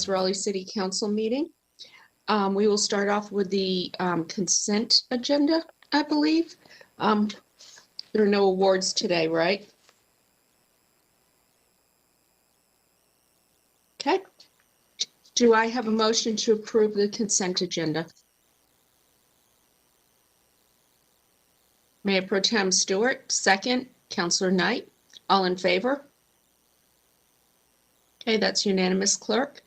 today's Raleigh City Council meeting. We will start off with the consent agenda, I believe. There are no awards today, right? Okay. Do I have a motion to approve the consent agenda? Mayor Pro Tem Stewart, second. Councilor Knight, all in favor? Okay, that's unanimous, clerk.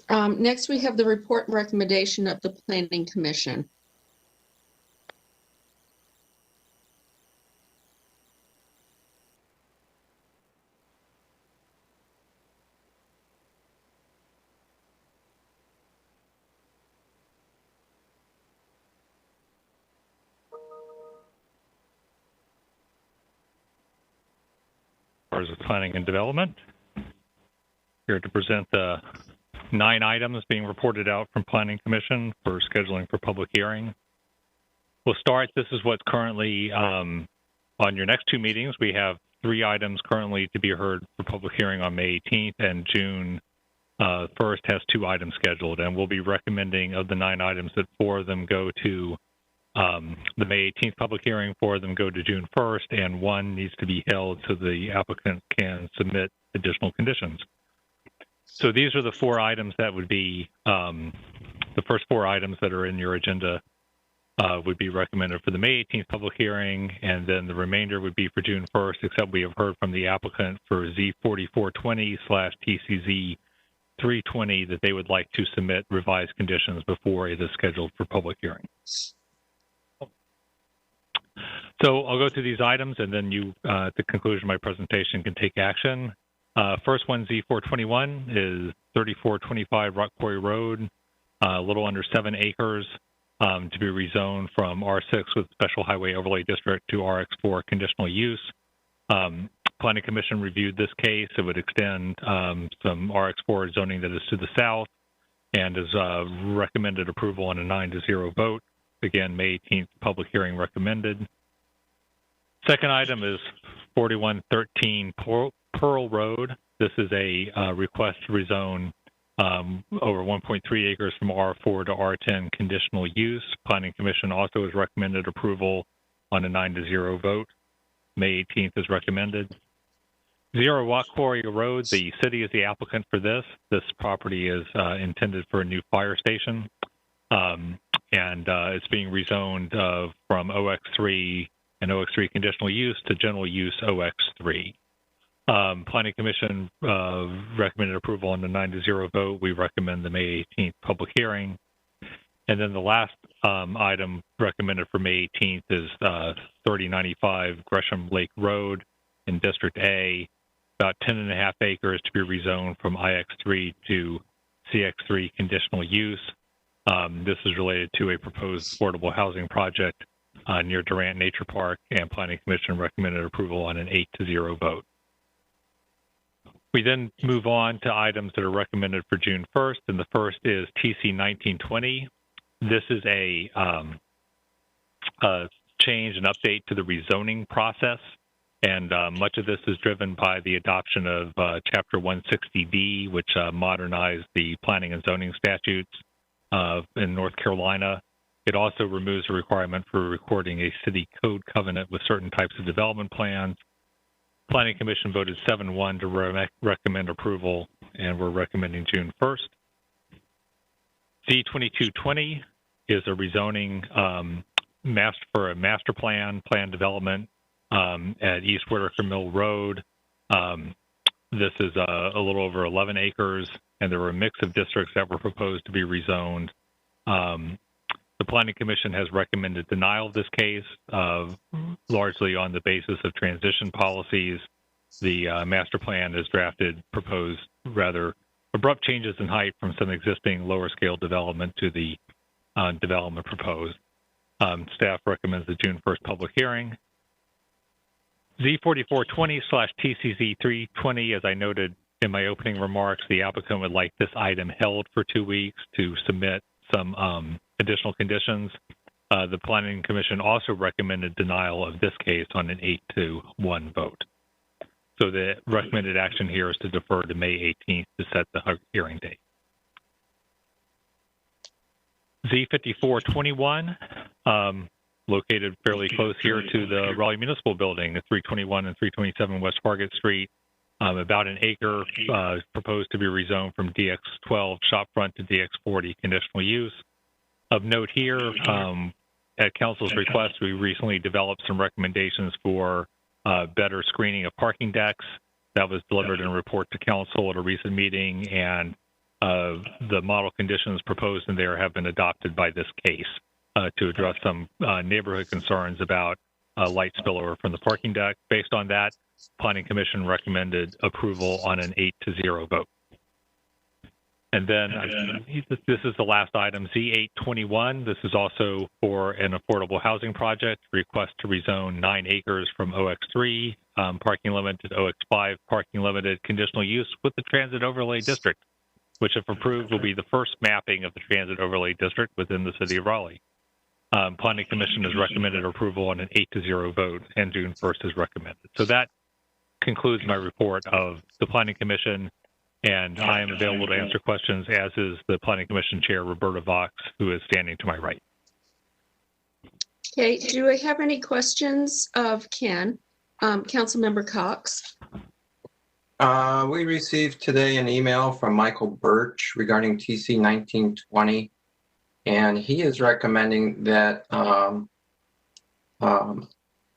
Next, we have the report and recommendation of the Planning Commission. As of Planning and Development, here to present the 9 items being reported out from Planning Commission for scheduling for public hearing. We'll start. This is what's currently on your next 2 meetings. We have 3 items currently to be heard for public hearing on May 18th, and June 1st has 2 items scheduled. And we'll be recommending of the 9 items that 4 of them go to the May 18th public hearing, 4 of them go to June 1st, and 1 needs to be held so the applicant can submit additional conditions. So these are the 4 items that would be, the first 4 items that are in your agenda would be recommended for the May 18th public hearing, and then the remainder would be for June 1st, except we have heard from the applicant for Z4420/TCZ 320 that they would like to submit revised conditions before it is scheduled for public hearing. So I'll go through these items, and then you, at the conclusion of my presentation, can take action. First one, Z421, is 3425 Rock Quarry Road, a little under 7 acres, to be rezoned from R6 with Special Highway Overlay District to RX4 conditional use. Planning Commission reviewed this case. It would extend some RX4 zoning that is to the south, and is recommended approval on a 9-0 vote. Again, May 18th public hearing recommended. Second item is 4113 Pearl Road. This is a request to rezone over 1.3 acres from R4 to R10 conditional use. Planning Commission also has recommended approval on a 9-0 vote. May 18th is recommended. 0 Rock Quarry Road, the city is the applicant for this. This property is intended for a new fire station. And it's being rezoned from OX3 and OX3 conditional use to general use OX3. Planning Commission recommended approval on the 9-0 vote. We recommend the May 18th public hearing. And then the last item recommended for May 18th is 3095 Gresham Lake Road in District A, about 10.5 acres to be rezoned from IX3 to CX3 conditional use. This is related to a proposed affordable housing project near Durant Nature Park, and Planning Commission recommended approval on an 8-0 vote. We then move on to items that are recommended for June 1st, and the first is TC 1920. This is a change and update to the rezoning process, and much of this is driven by the adoption of Chapter 160D, which modernized the planning and zoning statutes in North Carolina. It also removes the requirement for recording a city code covenant with certain types of development plans. Planning Commission voted 7-1 to recommend approval, and we're recommending June 1st. Z2220 is a rezoning for a master plan development at East Whitaker Mill Road. This is a little over 11 acres, and there were a mix of districts that were proposed to be rezoned. The Planning Commission has recommended denial of this case, largely on the basis of transition policies. The master plan is proposed rather abrupt changes in height from some existing lower scale development to the development proposed. Staff recommends the June 1st public hearing. Z4420/TCZ 320, as I noted in my opening remarks, the applicant would like this item held for 2 weeks to submit some additional conditions. The Planning Commission also recommended denial of this case on an 8-1 vote. So the recommended action here is to defer to May 18th to set the hearing date. Z5421, located fairly close here to the Raleigh Municipal Building at 321 and 327 West Fargate Street. About an acre proposed to be rezoned from DX12 shopfront to DX40 conditional use. Of note here, at Council's request, we recently developed some recommendations for better screening of parking decks. That was delivered in a report to Council at a recent meeting, and the model conditions proposed in there have been adopted by this case to address some neighborhood concerns about light spillover from the parking deck. Based on that, Planning Commission recommended approval on an 8-0 vote. And then this is the last item, Z821. This is also for an affordable housing project, request to rezone 9 acres from OX3 parking limited to OX5 parking limited conditional use with the transit overlay district, which if approved will be the first mapping of the transit overlay district within the city of Raleigh. Planning Commission has recommended approval on an 8-0 vote, and June 1st is recommended. So that concludes my report of the Planning Commission, and I am available to answer questions, as is the Planning Commission Chair, Roberta Vox, who is standing to my right. Okay, do I have any questions of Ken? Councilmember Cox? We received today an email from Michael Birch regarding TC 1920, and he is recommending that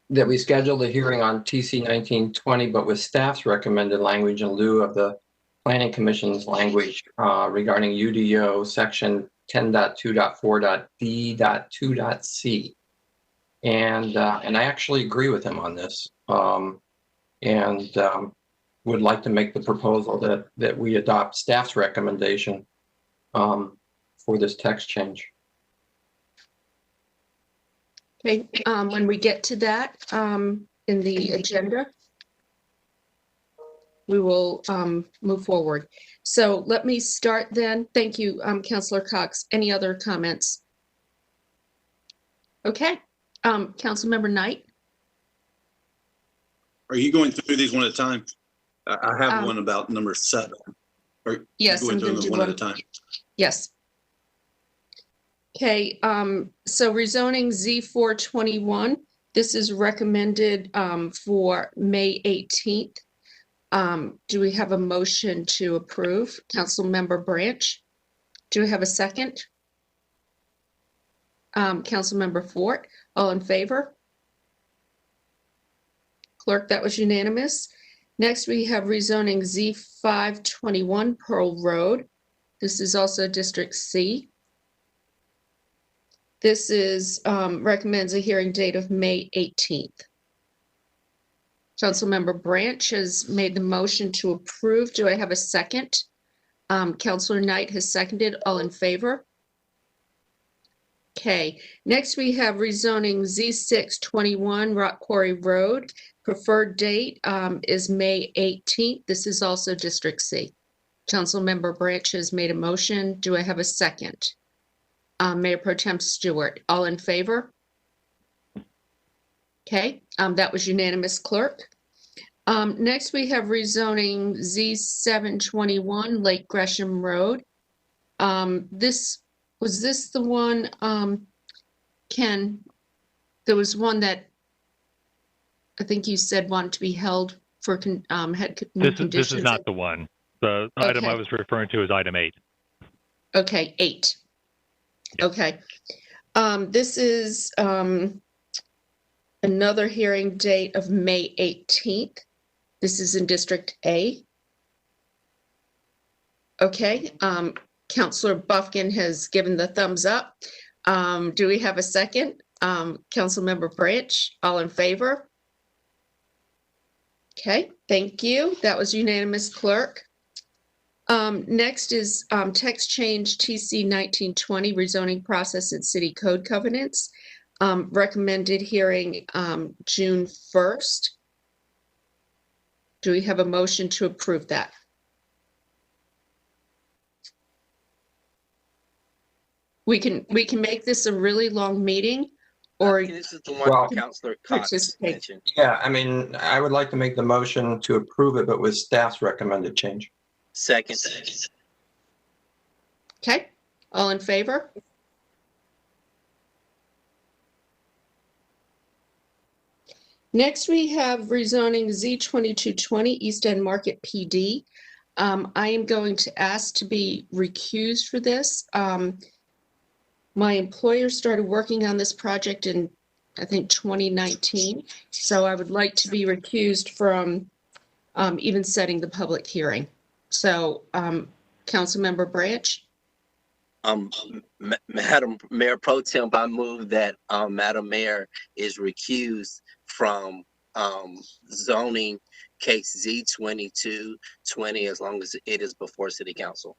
that we schedule the hearing on TC 1920, but with staff's recommended language in lieu of the Planning Commission's language regarding UDO section 10.2.4.D.2.C. And I actually agree with him on this, and would like to make the proposal that we adopt staff's recommendation for this text change. Okay, when we get to that in the agenda, we will move forward. So let me start then. Thank you, Councilor Cox. Any other comments? Okay, Councilmember Knight. Are you going through these one at a time? I have one about number 7. Yes, going through them one at a time? Yes. Okay, so rezoning Z421, this is recommended for May 18th. Do we have a motion to approve? Councilmember Branch, do we have a second? Councilmember Fort, all in favor? Clerk, that was unanimous. Next, we have rezoning Z521 Pearl Road. This is also District C. This is recommends a hearing date of May 18th. Councilmember Branch has made the motion to approve. Do I have a second? Councilor Knight has seconded. All in favor? Okay. Next, we have rezoning Z621 Rock Quarry Road. Preferred date is May 18th. This is also District C. Councilmember Branch has made a motion. Do I have a second? Mayor Pro Tem Stewart, all in favor? Okay, that was unanimous, clerk. Next, we have rezoning Z721 Lake Gresham Road. Was this the one, Ken? There was one that I think you said wanted to be held for had new conditions. This is not the one. The item I was referring to is item 8. Okay, 8. Okay. This is another hearing date of May 18th. This is in District A. Okay. Councilor Buffkin has given the thumbs up. Do we have a second? Councilmember Branch, all in favor? Okay, thank you. That was unanimous, clerk. Next is text change TC 1920 rezoning process and city code covenants. Recommended hearing June 1st. Do we have a motion to approve that? We can make this a really long meeting, or this is the one Councilor Cox mentioned. Yeah, I mean, I would like to make the motion to approve it, but with staff's recommended change. Second. Okay, all in favor? Next, we have rezoning Z2220 East End Market PD. I am going to ask to be recused for this. My employer started working on this project in, I think, 2019. So I would like to be recused from even setting the public hearing. So, Councilmember Branch? Madam Mayor Pro Tem, I move that Madam Mayor is recused from zoning case Z2220 as long as it is before City Council.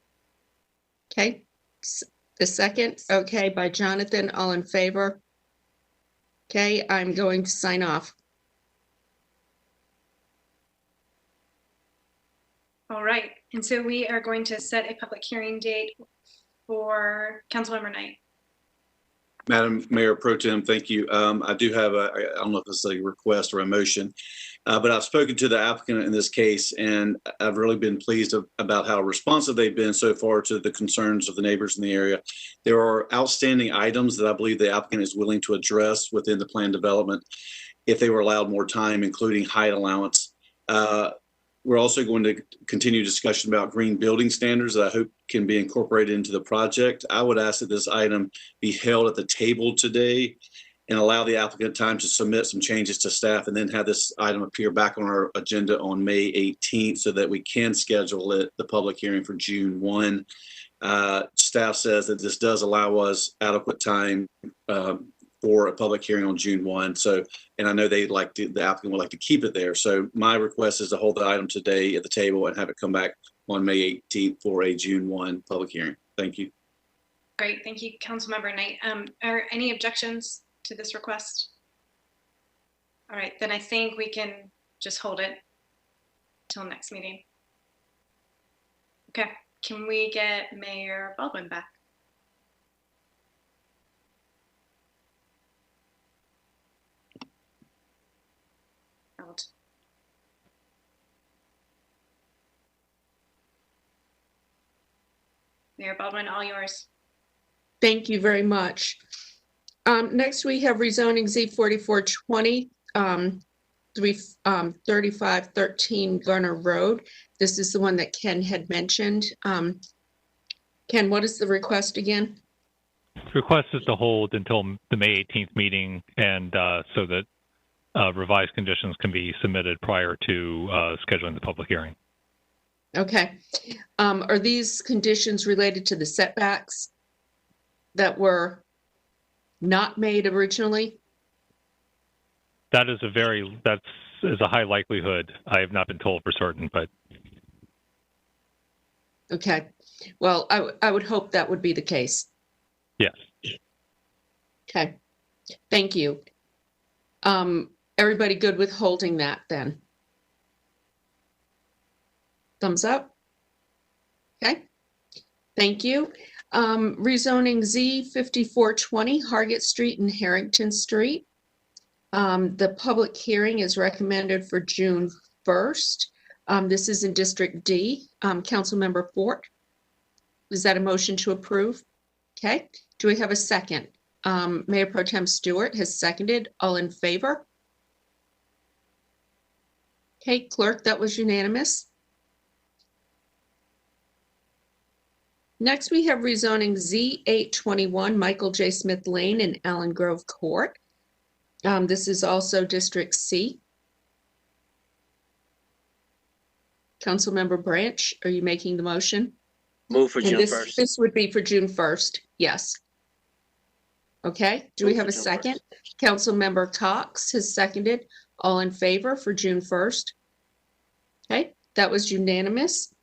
Okay. The second, okay, by Jonathan, all in favor? Okay, I'm going to sign off. All right, and so we are going to set a public hearing date for Councilmember Knight. Madam Mayor Pro Tem, thank you. I do have I don't know if it's a request or a motion, but I've spoken to the applicant in this case, and I've really been pleased about how responsive they've been so far to the concerns of the neighbors in the area. There are outstanding items that I believe the applicant is willing to address within the plan development if they were allowed more time, including height allowance. We're also going to continue discussion about green building standards that I hope can be incorporated into the project. I would ask that this item be held at the table today and allow the applicant time to submit some changes to staff and then have this item appear back on our agenda on May 18th so that we can schedule the public hearing for June 1. Staff says that this does allow us adequate time for a public hearing on June 1. So, and I know the applicant would like to keep it there. So my request is to hold the item today at the table and have it come back on May 18th for a June 1 public hearing. Thank you. Great, thank you, Councilmember Knight. Are any objections to this request? All right, then I think we can just hold it till next meeting. Okay, can we get Mayor Baldwin back? Mayor Baldwin, all yours. Thank you very much. Next, we have rezoning Z4420, 3513 Garner Road. This is the one that Ken had mentioned. Ken, what is the request again? The request is to hold until the May 18th meeting, and so that revised conditions can be submitted prior to scheduling the public hearing. Okay. Are these conditions related to the setbacks that were not made originally? That is that's a high likelihood. I have not been told for certain, but. Okay. Well, I would hope that would be the case. Yes. Okay. Thank you. Everybody good with holding that then? Thumbs up. Okay. Thank you. Rezoning Z5420 Hargett Street and Harrington Street. The public hearing is recommended for June 1st. This is in District D. Councilmember Fort. Is that a motion to approve? Okay. Do we have a second? Mayor Pro Tem Stewart has seconded. All in favor? Okay, clerk, that was unanimous. Next, we have rezoning Z821 Michael J. Smith Lane and Allen Grove Court. This is also District C. Councilmember Branch, are you making the motion? Move for And June 1st. This would be for June 1st, yes. Okay, do we have a second? Councilmember Cox has seconded. All in favor for June 1st? Okay, that was unanimous.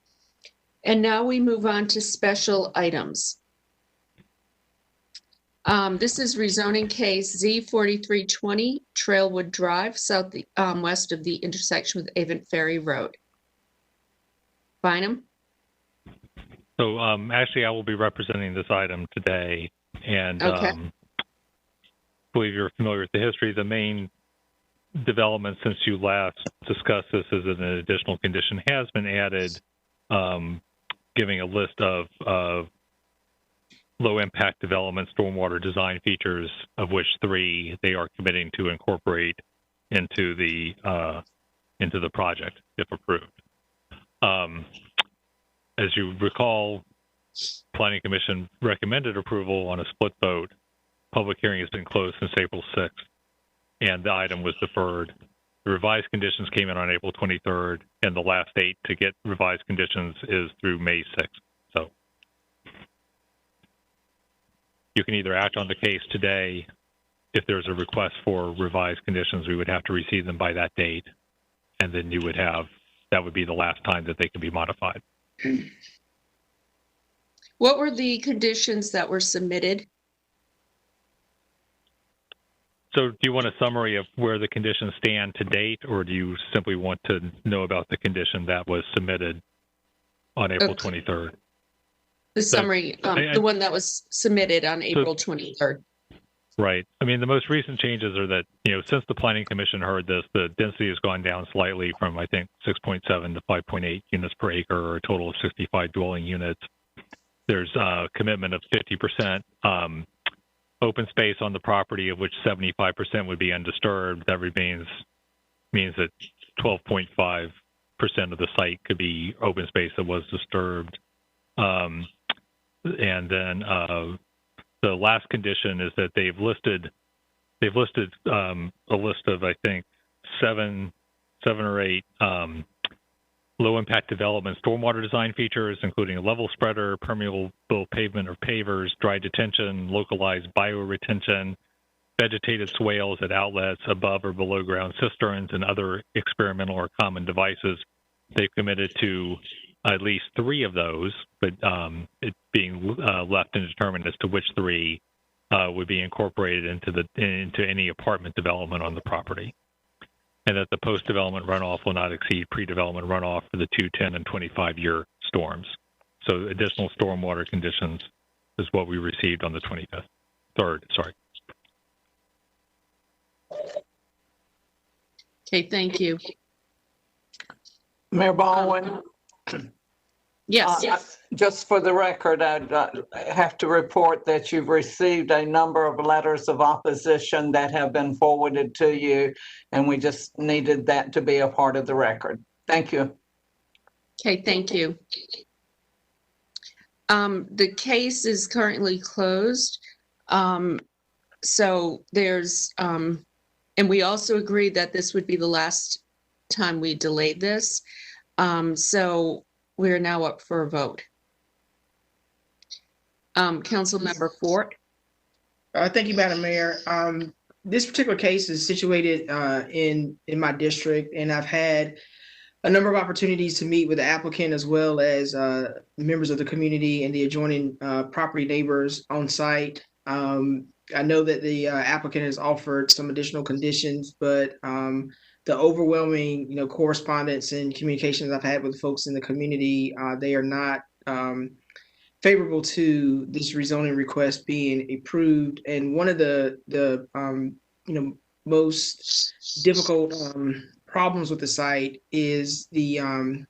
And now we move on to special items. This is rezoning case Z4320 Trailwood Drive, west of the intersection with Avon Ferry Road. Bynum? So actually, I will be representing this item today, and Okay. I believe you're familiar with the history. The main development since you last discussed this is that an additional condition has been added, giving a list of low-impact development stormwater design features, of which 3 they are committing to incorporate into the project if approved. As you recall, Planning Commission recommended approval on a split vote. Public hearing has been closed since April 6th, and the item was deferred. The revised conditions came in on April 23rd, and the last date to get revised conditions is through May 6th. So you can either act on the case today. If there's a request for revised conditions, we would have to receive them by that date, and then you would have, that would be the last time that they can be modified. What were the conditions that were submitted? So do you want a summary of where the conditions stand to date, or do you simply want to know about the condition that was submitted on April 23rd? The summary, the one that was submitted on April 23rd. Right. I mean, the most recent changes are that, since the Planning Commission heard this, the density has gone down slightly from, I think, 6.7 to 5.8 units per acre, or a total of 65 dwelling units. There's a commitment of 50% open space on the property, of which 75% would be undisturbed. That means that 12.5% of the site could be open space that was disturbed. And then the last condition is that they've listed a list of, I think, seven or eight low impact development stormwater design features, including a level spreader, permeable pavement or pavers, dry detention, localized bioretention, vegetated swales at outlets, above or below ground cisterns, and other experimental or common devices. They've committed to at least 3 of those, but it's being left undetermined as to which 3 would be incorporated into any apartment development on the property, and that the post-development runoff will not exceed pre-development runoff for the 2, 10, and 25-year storms. So additional stormwater conditions is what we received on the 23rd. Sorry. Okay, thank you. Mayor Baldwin? Yes. Just for the record, I'd have to report that you've received a number of letters of opposition that have been forwarded to you, and we just needed that to be a part of the record. Thank you. Okay, thank you. The case is currently closed. So there's, and we also agreed that this would be the last time we delayed this. So we're now up for a vote. Councilmember Fort. Thank you, Madam Mayor. This particular case is situated in my district, and I've had a number of opportunities to meet with the applicant as well as members of the community and the adjoining property neighbors on site. I know that the applicant has offered some additional conditions, but the overwhelming, correspondence and communications I've had with folks in the community, they are not favorable to this rezoning request being approved. And one of the most difficult problems with the site is the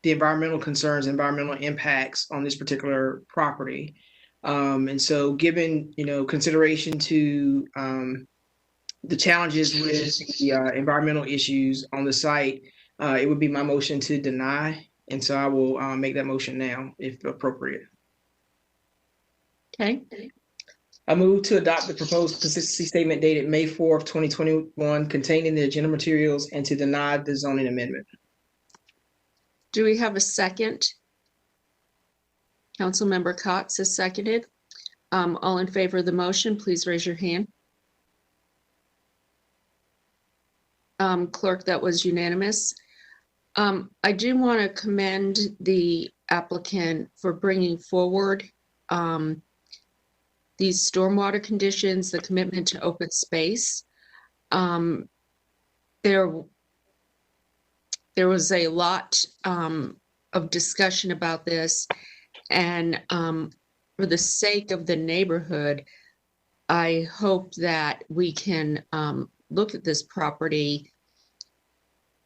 environmental concerns, environmental impacts on this particular property. And so given, consideration to the challenges with the environmental issues on the site, it would be my motion to deny. And so I will make that motion now, if appropriate. Okay. I move to adopt the proposed consistency statement dated May 4th, 2021, containing the agenda materials, and to deny the zoning amendment. Do we have a second? Councilmember Cox has seconded. All in favor of the motion, please raise your hand. Clerk, that was unanimous. I do want to commend the applicant for bringing forward these stormwater conditions, the commitment to open space. There was a lot of discussion about this, and for the sake of the neighborhood, I hope that we can look at this property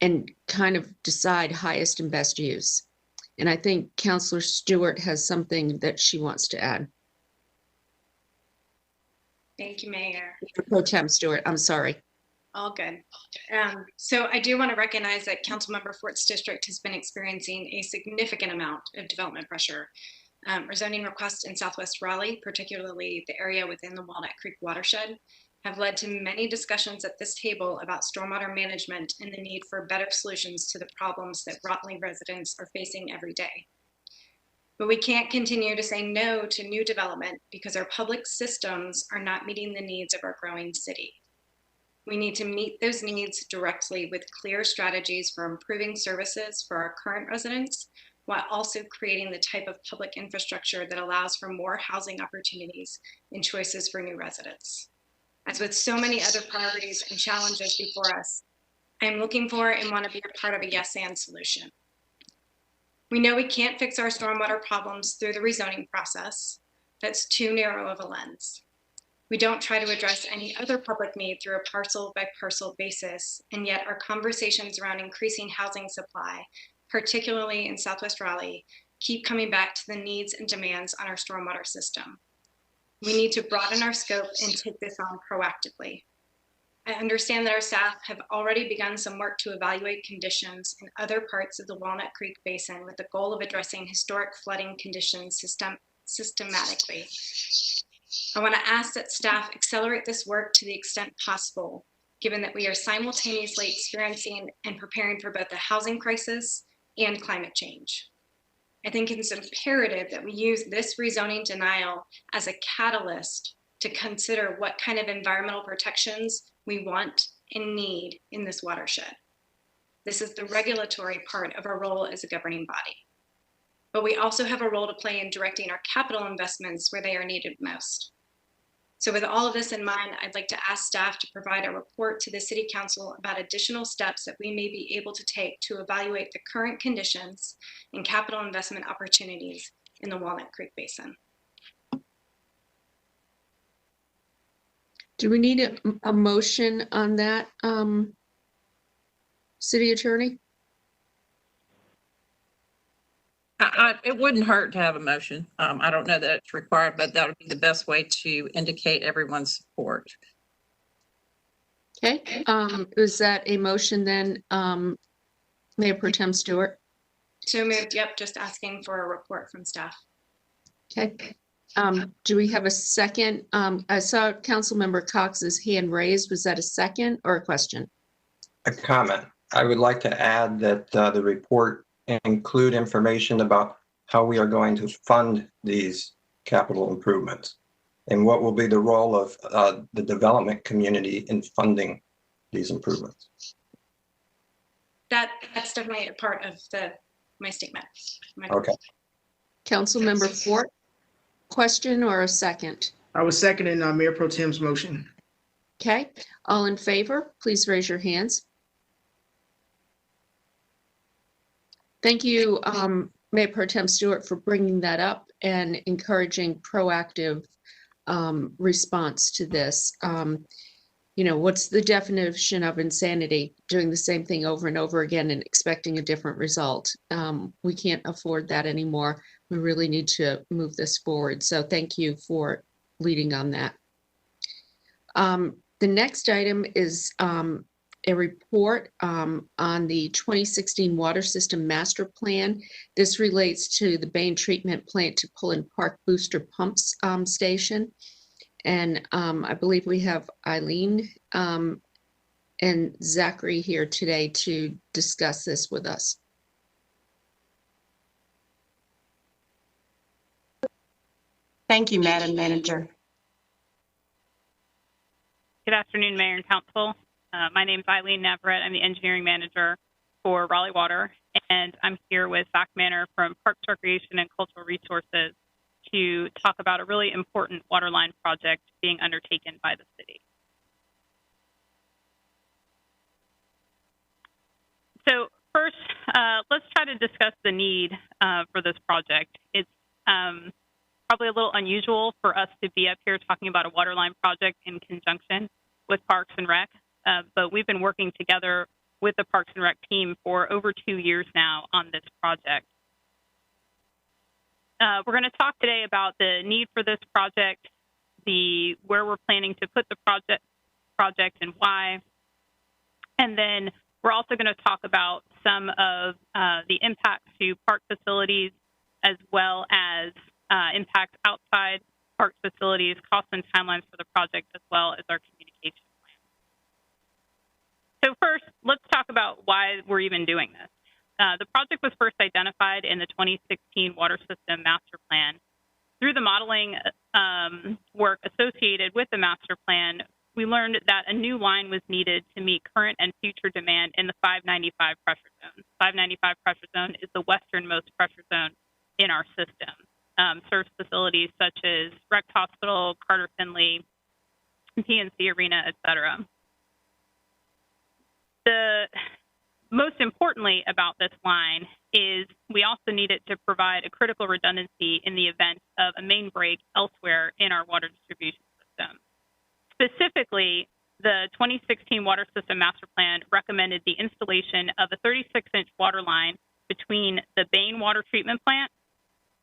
and kind of decide highest and best use. And I think Councilor Stewart has something that she wants to add. Thank you, Mayor. Pro Tem Stewart, I'm sorry. All good. So I do want to recognize that Councilmember Fort's district has been experiencing a significant amount of development pressure. Rezoning requests in Southwest Raleigh, particularly the area within the Walnut Creek watershed, have led to many discussions at this table about stormwater management and the need for better solutions to the problems that Raleigh residents are facing every day. But we can't continue to say no to new development because our public systems are not meeting the needs of our growing city. We need to meet those needs directly with clear strategies for improving services for our current residents, while also creating the type of public infrastructure that allows for more housing opportunities and choices for new residents. As with so many other priorities and challenges before us, I am looking for and want to be a part of a yes and solution. We know we can't fix our stormwater problems through the rezoning process. That's too narrow of a lens. We don't try to address any other public need through a parcel by parcel basis, and yet our conversations around increasing housing supply, particularly in Southwest Raleigh, keep coming back to the needs and demands on our stormwater system. We need to broaden our scope and take this on proactively. I understand that our staff have already begun some work to evaluate conditions in other parts of the Walnut Creek Basin with the goal of addressing historic flooding conditions systematically. I want to ask that staff accelerate this work to the extent possible, given that we are simultaneously experiencing and preparing for both the housing crisis and climate change. I think it's imperative that we use this rezoning denial as a catalyst to consider what kind of environmental protections we want and need in this watershed. This is the regulatory part of our role as a governing body. But we also have a role to play in directing our capital investments where they are needed most. So with all of this in mind, I'd like to ask staff to provide a report to the City Council about additional steps that we may be able to take to evaluate the current conditions and capital investment opportunities in the Walnut Creek Basin. Do we need a motion on that, City Attorney? It wouldn't hurt to have a motion. I don't know that it's required, but that would be the best way to indicate everyone's support. Okay, is that a motion then, Mayor Pro Tem Stewart? So moved, yep, just asking for a report from staff. Okay, do we have a second? I saw Councilmember Cox's hand raised. Was that a second or a question? A comment. I would like to add that the report include information about how we are going to fund these capital improvements and what will be the role of the development community in funding these improvements. That's definitely a part of my statement. Okay. Councilmember Fort, question or a second? I was seconding Mayor Pro Tem's motion. Okay, all in favor, please raise your hands. Thank you, Mayor Pro Tem Stewart, for bringing that up and encouraging proactive response to this. You know, what's the definition of insanity? Doing the same thing over and over again and expecting a different result. We can't afford that anymore. We really need to move this forward. So thank you for leading on that. The next item is a report on the 2016 Water System Master Plan. This relates to the Bain Treatment Plant to Pullen Park Booster Pumps Station. And I believe we have Eileen and Zachary here today to discuss this with us. Thank you, Madam Manager. Good afternoon, Mayor and Council. My name is Eileen Navarette. I'm the engineering manager for Raleigh Water, and I'm here with Zach Manor from Parks, Recreation, and Cultural Resources to talk about a really important waterline project being undertaken by the city. So first, let's try to discuss the need for this project. It's probably a little unusual for us to be up here talking about a waterline project in conjunction with Parks and Rec. But we've been working together with the Parks and Rec team for over 2 years now on this project. We're going to talk today about the need for this project, where we're planning to put the project and why, And then we're also going to talk about some of the impacts to park facilities, as well as impacts outside park facilities, costs and timelines for the project, as well as our communication plan. So first, let's talk about why we're even doing this. The project was first identified in the 2016 Water System Master Plan. Through the modeling work associated with the master plan, we learned that a new line was needed to meet current and future demand in the 595 pressure zone. 595 pressure zone is the westernmost pressure zone in our system. Serves facilities such as Rex Hospital, Carter Finley, PNC Arena, et cetera. Most importantly about this line is we also needed to provide a critical redundancy in the event of a main break elsewhere in our water distribution system. Specifically, the 2016 Water System Master Plan recommended the installation of a 36-inch water line between the Bain Water Treatment Plant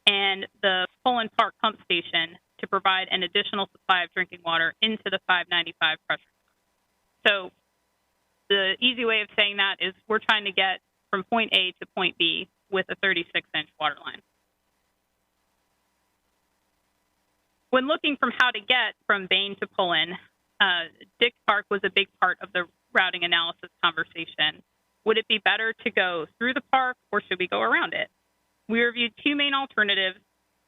and the Pullen Park Pump Station to provide an additional supply of drinking water into the 595 pressure zone. So the easy way of saying that is we're trying to get from point A to point B with a 36-inch water line. When looking from how to get from Bain to Pullen, Dick Park was a big part of the routing analysis conversation. Would it be better to go through the park, or should we go around it? We reviewed two main alternatives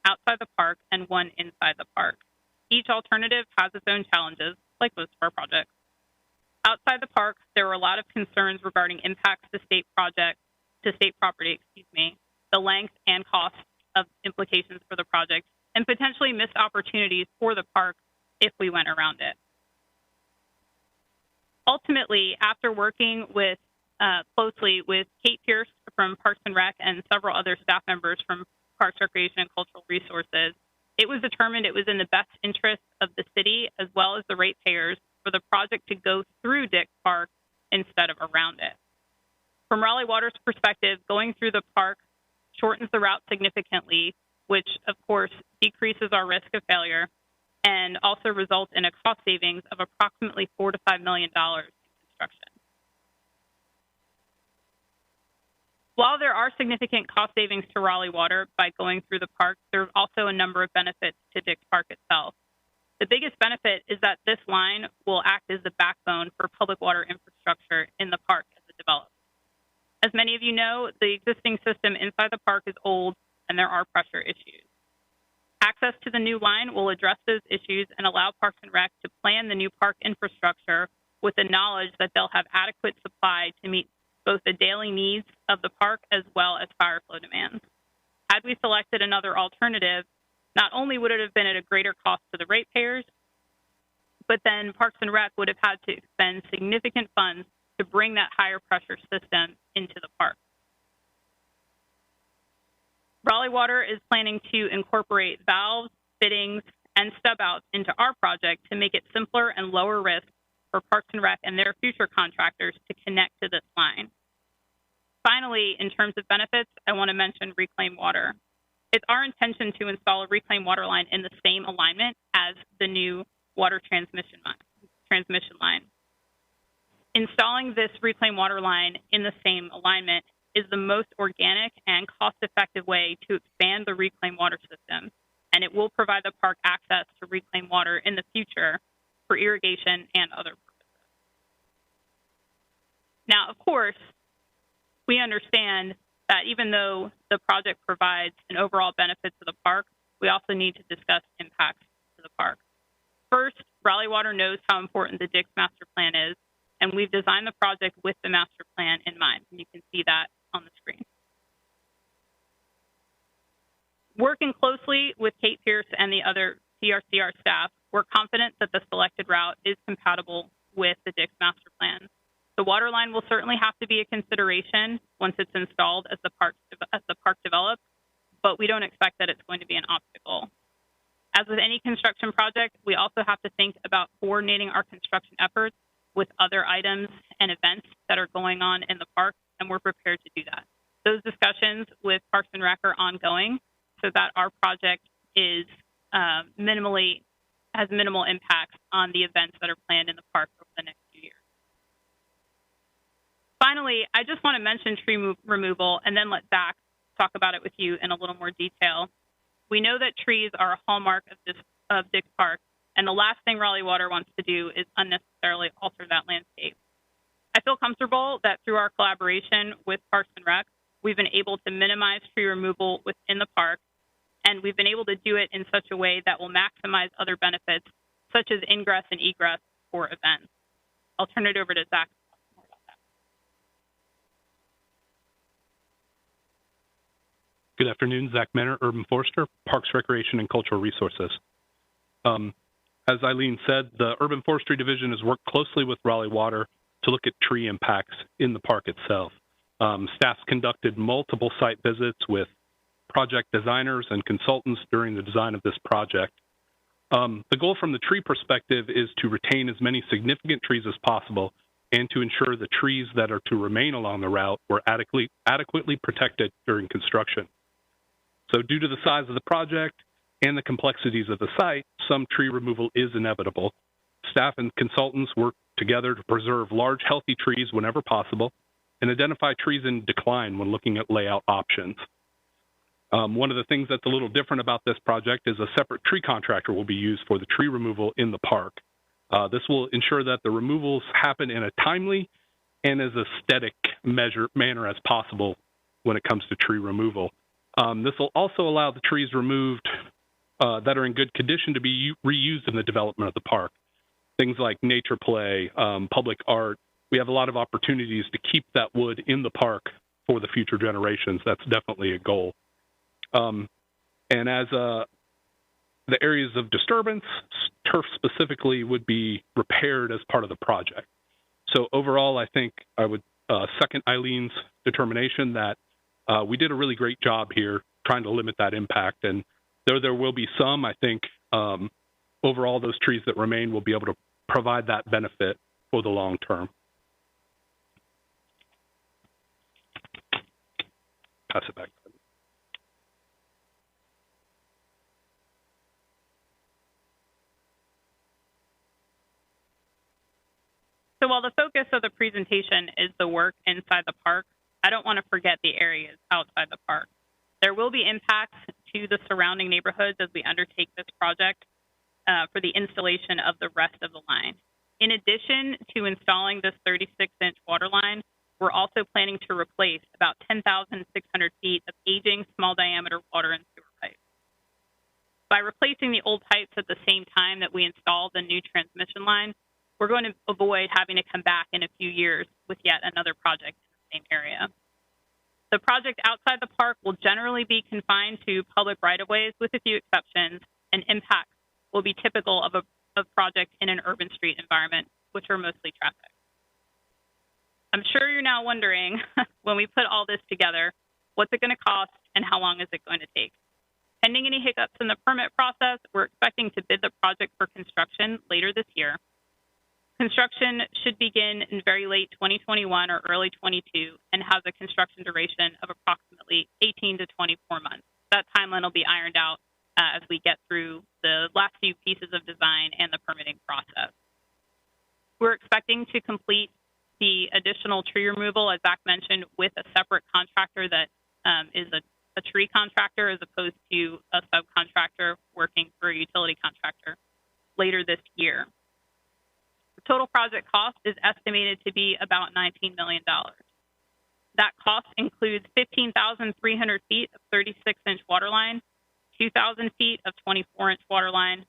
outside the park and one inside the park. Each alternative has its own challenges, like most of our projects. Outside the park, there were a lot of concerns regarding impacts to state property, the length and cost of implications for the project, and potentially missed opportunities for the park if we went around it. Ultimately, after working closely with Kate Pierce from Parks and Rec and several other staff members from Parks, Recreation, and Cultural Resources, it was determined it was in the best interest of the city as well as the ratepayers for the project to go through Dick Park instead of around it. From Raleigh Water's perspective, going through the park shortens the route significantly, which of course decreases our risk of failure and also results in a cost savings of approximately $4 to $5 million in construction. While there are significant cost savings to Raleigh Water by going through the park, there are also a number of benefits to Dick Park itself. The biggest benefit is that this line will act as the backbone for public water infrastructure in the park as it develops. As many of you know, the existing system inside the park is old and there are pressure issues. Access to the new line will address those issues and allow Parks and Rec to plan the new park infrastructure with the knowledge that they'll have adequate supply to meet both the daily needs of the park as well as fire flow demands. Had we selected another alternative, not only would it have been at a greater cost to the ratepayers, but then Parks and Rec would have had to expend significant funds to bring that higher pressure system into the park. Raleigh Water is planning to incorporate valves, fittings, and stub outs into our project to make it simpler and lower risk for Parks and Rec and their future contractors to connect to this line. Finally, in terms of benefits, I want to mention reclaimed water. It's our intention to install a reclaimed water line in the same alignment as the new water transmission line. Installing this reclaimed water line in the same alignment is the most organic and cost-effective way to expand the reclaimed water system, and it will provide the park access to reclaimed water in the future for irrigation and other purposes. Now, of course, we understand that even though the project provides an overall benefit to the park, we also need to discuss impacts to the park. First, Raleigh Water knows how important the Dick's master plan is, and we've designed the project with the master plan in mind, and you can see that on the screen. Working closely with Kate Pierce and the other CRCR staff, we're confident that the selected route is compatible with the Dick's master plan. The water line will certainly have to be a consideration once it's installed as the park develops, but we don't expect that it's going to be an obstacle. As with any construction project, we also have to think about coordinating our construction efforts with other items and events that are going on in the park, and we're prepared to do that. Those discussions with Parks and Rec are ongoing so that our project is has minimal impacts on the events that are planned in the park over the next few years. Finally, I just want to mention tree removal and then let Zach talk about it with you in a little more detail. We know that trees are a hallmark of Dix Park, and the last thing Raleigh Water wants to do is unnecessarily alter that landscape. I feel comfortable that through our collaboration with Parks and Rec, we've been able to minimize tree removal within the park, and we've been able to do it in such a way that will maximize other benefits, such as ingress and egress for events. I'll turn it over to Zach. Good afternoon, Zach Menner, Urban Forester, Parks, Recreation, and Cultural Resources. As Eileen said, the Urban Forestry Division has worked closely with Raleigh Water to look at tree impacts in the park itself. Staff's conducted multiple site visits with project designers and consultants during the design of this project. The goal from the tree perspective is to retain as many significant trees as possible and to ensure the trees that are to remain along the route were adequately protected during construction. So due to the size of the project and the complexities of the site, some tree removal is inevitable. Staff and consultants work together to preserve large, healthy trees whenever possible and identify trees in decline when looking at layout options. One of the things that's a little different about this project is a separate tree contractor will be used for the tree removal in the park. This will ensure that the removals happen in a timely and as aesthetic manner as possible when it comes to tree removal. This will also allow the trees removed that are in good condition to be reused in the development of the park. Things like nature play, public art. We have a lot of opportunities to keep that wood in the park for the future generations. That's definitely a goal. And as the areas of disturbance, turf specifically, would be repaired as part of the project. So overall, I think I would second Eileen's determination that we did a really great job here trying to limit that impact. And there will be some, I think, overall, those trees that remain will be able to provide that benefit for the long term. Pass it back. So while the focus of the presentation is the work inside the park, I don't want to forget the areas outside the park. There will be impacts to the surrounding neighborhoods as we undertake this project for the installation of the rest of the line. In addition to installing this 36-inch water line, we're also planning to replace about 10,600 feet of aging small diameter water and sewer pipes. By replacing the old pipes at the same time that we install the new transmission line, we're going to avoid having to come back in a few years with yet another project in the same area. The project outside the park will generally be confined to public right-of-ways with a few exceptions, and impacts will be typical of a project in an urban street environment, which are mostly traffic. I'm sure you're now wondering, when we put all this together, what's it going to cost and how long is it going to take? Pending any hiccups in the permit process, we're expecting to bid the project for construction later this year. Construction should begin in very late 2021 or early 22 and has a construction duration of approximately 18 to 24 months. That timeline will be ironed out as we get through the last few pieces of design and the permitting process. We're expecting to complete the additional tree removal, as Zach mentioned, with a separate contractor that is a tree contractor as opposed to a subcontractor working for a utility contractor later this year. The total project cost is estimated to be about $19 million. That cost includes 15,300 feet of 36-inch water line, 2,000 feet of 24-inch water line,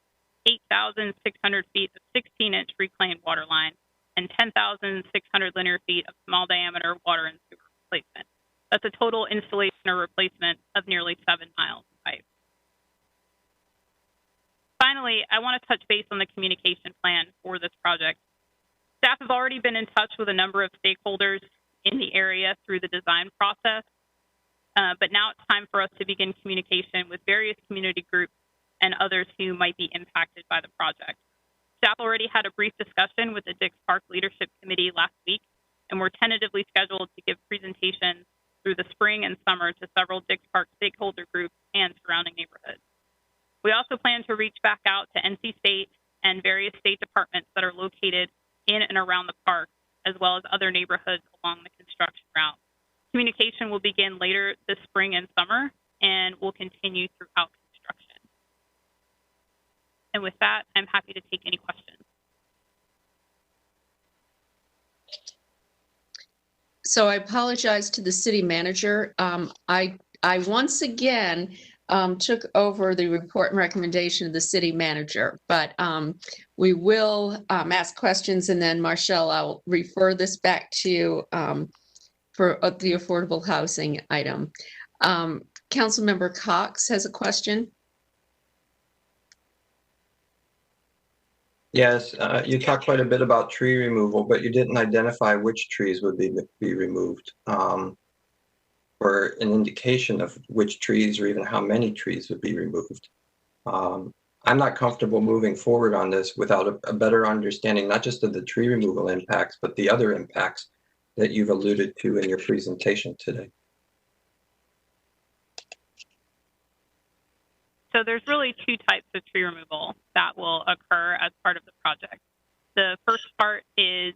8,600 feet of 16-inch reclaimed water line, and 10,600 linear feet of small diameter water and sewer replacement. That's a total installation or replacement of nearly 7 miles of pipe. Finally, I want to touch base on the communication plan for this project. Staff have already been in touch with a number of stakeholders in the area through the design process, but now it's time for us to begin communication with various community groups and others who might be impacted by the project. Staff already had a brief discussion with the Dix Park Leadership Committee last week, and we're tentatively scheduled to give presentations through the spring and summer to several Dix Park stakeholder groups and surrounding neighborhoods. We also plan to reach back out to NC State and various state departments that are located in and around the park as well as other neighborhoods along the construction route. Communication will begin later this spring and summer and will continue throughout construction. And with that, I'm happy to take any questions. So I apologize to the city manager. I once again took over the report and recommendation of the city manager, but we will ask questions, and then Marshall, I'll refer this back to you for the affordable housing item. Councilmember Cox has a question. Yes, you talked quite a bit about tree removal, but you didn't identify which trees would be removed, or an indication of which trees or even how many trees would be removed. I'm not comfortable moving forward on this without a better understanding, not just of the tree removal impacts, but the other impacts that you've alluded to in your presentation today. So there's really two types of tree removal that will occur as part of the project. The first part is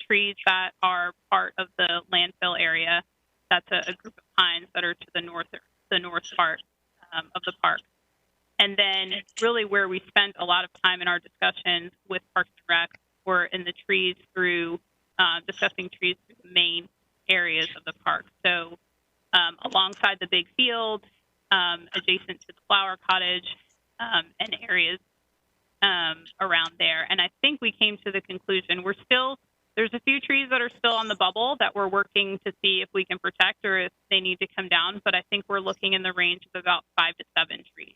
trees that are part of the landfill area. That's a group of pines that are to the north part of the park. And then really where we spent a lot of time in our discussions with Parks and Rec were in the trees through discussing trees through the main areas of the park. So alongside the big field, adjacent to the flower cottage, and areas around there. And I think we came to the conclusion there's a few trees that are still on the bubble that we're working to see if we can protect or if they need to come down, but I think we're looking in the range of about 5 to 7 trees.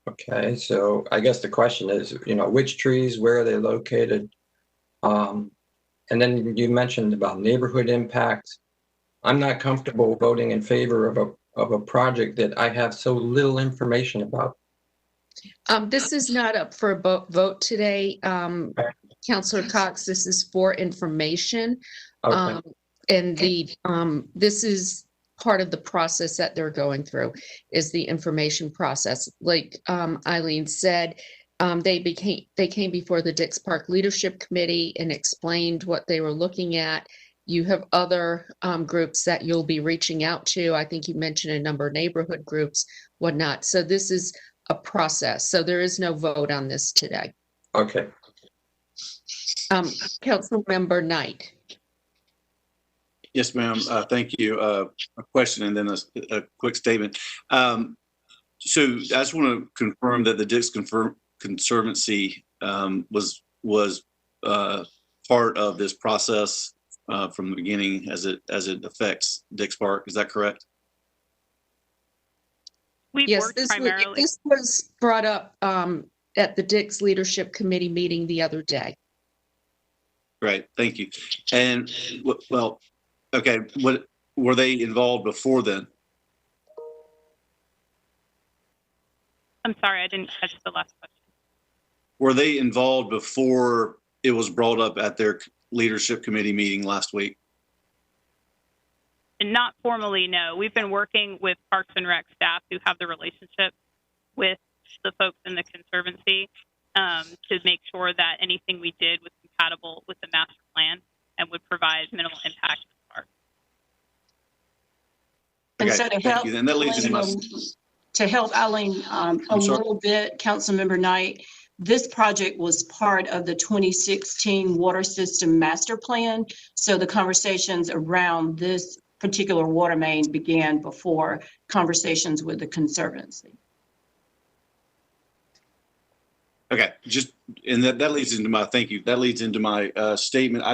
Okay, so I guess the question is, which trees, where are they located? And then you mentioned about neighborhood impacts. I'm not comfortable voting in favor of a project that I have so little information about. This is not up for a vote today, Councilor Cox. This is for information. Okay. And this is part of the process that they're going through, is the information process. Like Eileen said, they came before the Dix Park Leadership Committee and explained what they were looking at. You have other groups that you'll be reaching out to. I think you mentioned a number of neighborhood groups, whatnot. So this is a process. So there is no vote on this today. Okay. Councilmember Knight. Yes, ma'am. Thank you. A question and then a quick statement. So I just want to confirm that the Dix Conservancy was part of this process from the beginning as it affects Dix Park. Is that correct? Yes, this was brought up at the Dix Leadership Committee meeting the other day. Right. Thank you. And well, okay. What were they involved before then? I'm sorry, I didn't catch the last question. Were they involved before it was brought up at their leadership committee meeting last week? And not formally, no. We've been working with Parks and Rec staff who have the relationship with the folks in the Conservancy to make sure that anything we did was compatible with the master plan and would provide minimal impact to the park. And Okay, so to thank help, you. Then that leads to help Eileen a little bit, Councilmember Knight, this project was part of the 2016 Water System Master Plan. So the conversations around this particular water main began before conversations with the Conservancy. Okay, and that leads into my, thank you. That leads into my statement.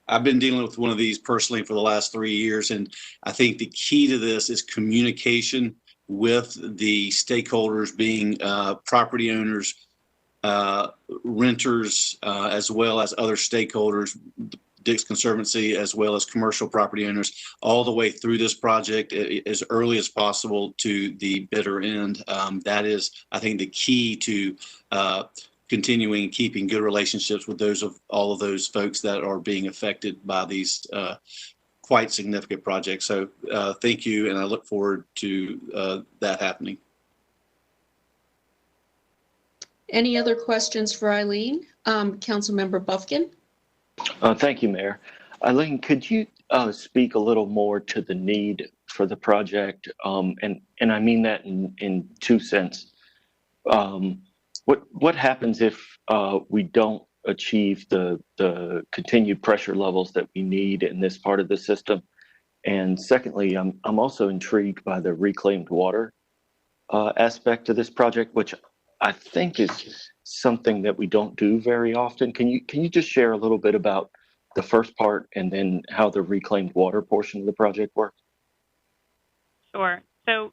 I've been dealing with one of these personally for the last 3 years. And I think the key to this is communication with the stakeholders, being property owners, renters, as well as other stakeholders, Dix Conservancy, as well as commercial property owners, all the way through this project as early as possible to the bitter end. That is, I think, the key to continuing and keeping good relationships with all of those folks that are being affected by these quite significant projects. So thank you, and I look forward to that happening. Any other questions for Eileen? Councilmember Buffkin? Thank you, Mayor. Eileen, could you speak a little more to the need for the project? And I mean that in two senses. What happens if we don't achieve the continued pressure levels that we need in this part of the system? And secondly, I'm also intrigued by the reclaimed water aspect of this project, which I think is something that we don't do very often. Can you just share a little bit about the first part and then how the reclaimed water portion of the project works? Sure. So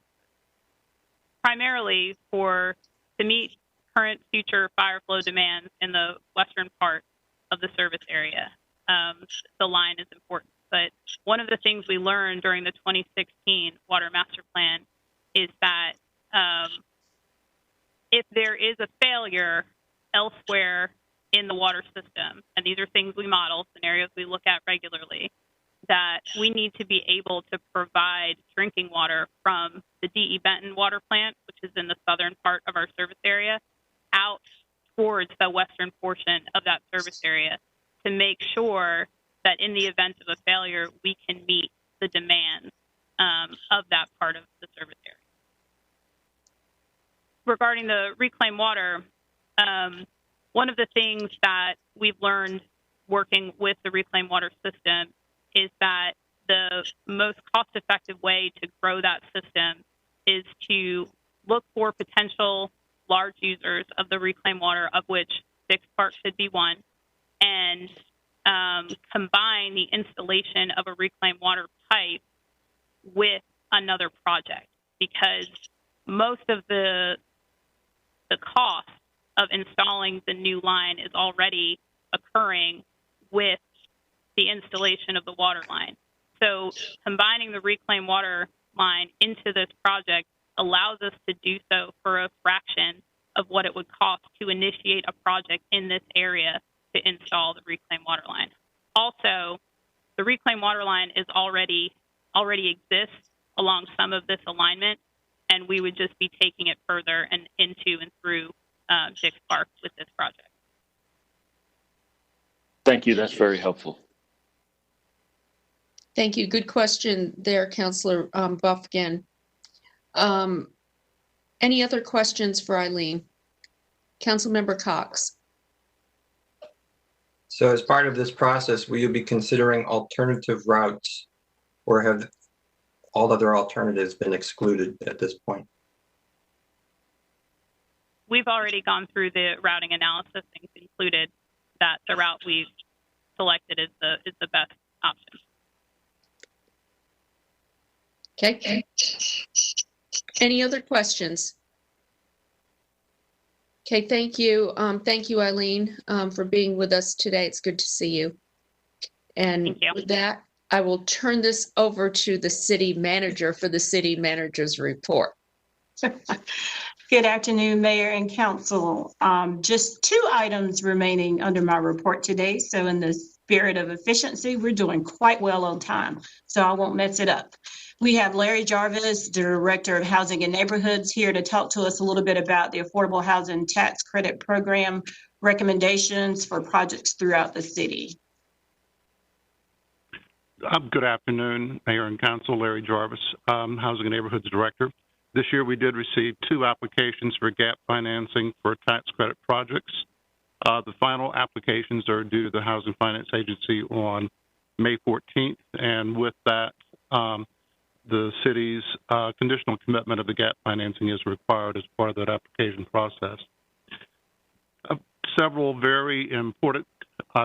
primarily to meet current future fire flow demands in the western part of the service area, the line is important. But one of the things we learned during the 2016 Water Master Plan is that if there is a failure elsewhere in the water system, and these are things we model, scenarios we look at regularly, that we need to be able to provide drinking water from the D.E. Benton water plant, which is in the southern part of our service area, out towards the western portion of that service area to make sure that in the event of a failure, we can meet the demands of that part of the service area. Regarding the reclaimed water, one of the things that we've learned working with the reclaimed water system is that the most cost-effective way to grow that system is to look for potential large users of the reclaimed water, of which Dix Park should be one, and combine the installation of a reclaimed water pipe with another project, because most of the cost of installing the new line is already occurring with the installation of the water line. So combining the reclaimed water line into this project allows us to do so for a fraction of what it would cost to initiate a project in this area to install the reclaimed water line. Also, the reclaimed water line is already exists along some of this alignment, and we would just be taking it further and into and through Dix Park with this project. Thank you. That's very helpful. Thank you. Good question there, Councilor Buffkin. Any other questions for Eileen? Councilmember Cox. So as part of this process, will you be considering alternative routes, or have all other alternatives been excluded at this point? We've already gone through the routing analysis and concluded that the route we've selected is the best option. Okay. Any other questions? Okay, thank you. Thank you, Eileen, for being with us today. It's good to see you. And with that, I will turn this over to the city manager for the city manager's report. Good afternoon, Mayor and Council. Just 2 items remaining under my report today. So in the spirit of efficiency, we're doing quite well on time, so I won't mess it up. We have Larry Jarvis, Director of Housing and Neighborhoods, here to talk to us a little bit about the Affordable Housing Tax Credit Program recommendations for projects throughout the city. Good afternoon, Mayor and Council. Larry Jarvis, Housing and Neighborhoods Director. This year, we did receive 2 applications for gap financing for tax credit projects. The final applications are due to the Housing Finance Agency on May 14th, and with that, the city's conditional commitment of the gap financing is required as part of that application process. Several very important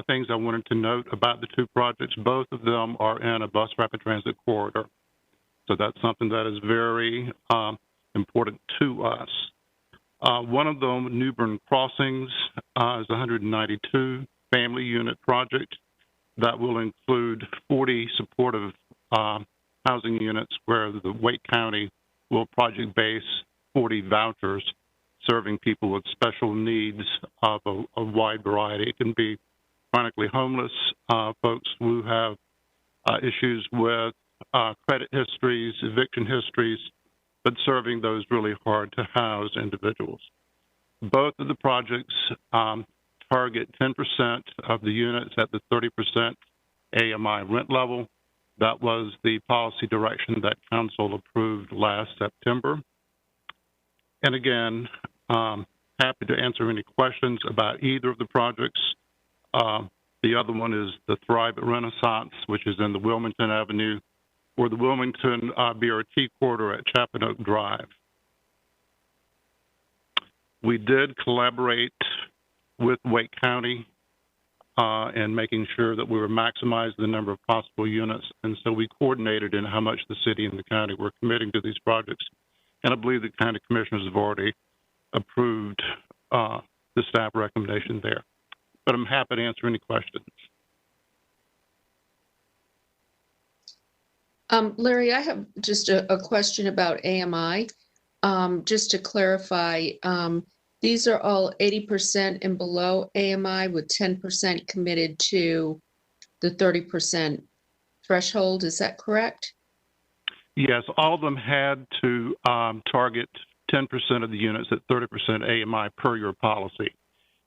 things I wanted to note about the 2 projects. Both of them are in a bus rapid transit corridor. So that's something that is very important to us. One of them, Newbern Crossings, is a 192 family unit project that will include 40 supportive housing units where the Wake County will project base 40 vouchers serving people with special needs of a wide variety. It can be chronically homeless, folks who have issues with credit histories, eviction histories, but serving those really hard to house individuals. Both of the projects target 10% of the units at the 30% AMI rent level. That was the policy direction that council approved last September. And again, happy to answer any questions about either of the projects. The other one is the Thrive at Renaissance, which is in the Wilmington Avenue, or the Wilmington BRT corridor at Chapin Oak Drive. We did collaborate with Wake County in making sure that we were maximizing the number of possible units, and so we coordinated in how much the city and the county were committing to these projects. And I believe the county commissioners have already approved the staff recommendation there. But I'm happy to answer any questions. Larry, I have just a question about AMI. Just to clarify, these are all 80% and below AMI with 10% committed to the 30% threshold. Is that correct? Yes, all of them had to target 10% of the units at 30% AMI per your policy.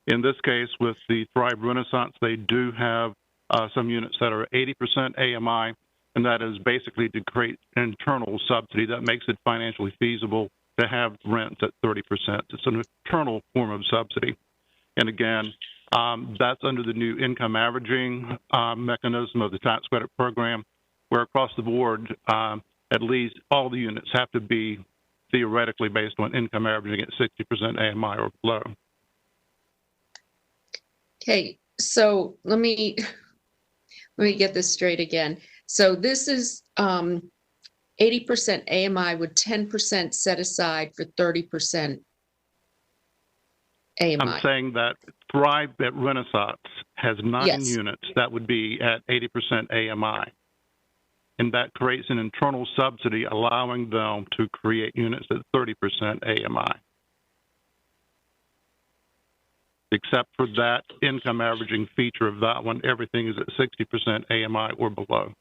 In this case, with the Thrive Renaissance, they do have some units that are 80% AMI, and that is basically to create an internal subsidy that makes it financially feasible to have rents at 30%. It's an internal form of subsidy. And again, that's under the new income averaging mechanism of the tax credit program, where across the board, at least all the units have to be theoretically based on income averaging at 60% AMI or below. Okay, so let me get this straight again. So this is 80% AMI with 10% set aside for 30% AMI. I'm saying that Thrive at Renaissance has 9 units that would be at 80% AMI. And that creates an internal subsidy allowing them to create units at 30% AMI. Except for that income averaging feature of that one, everything is at 60% AMI or below.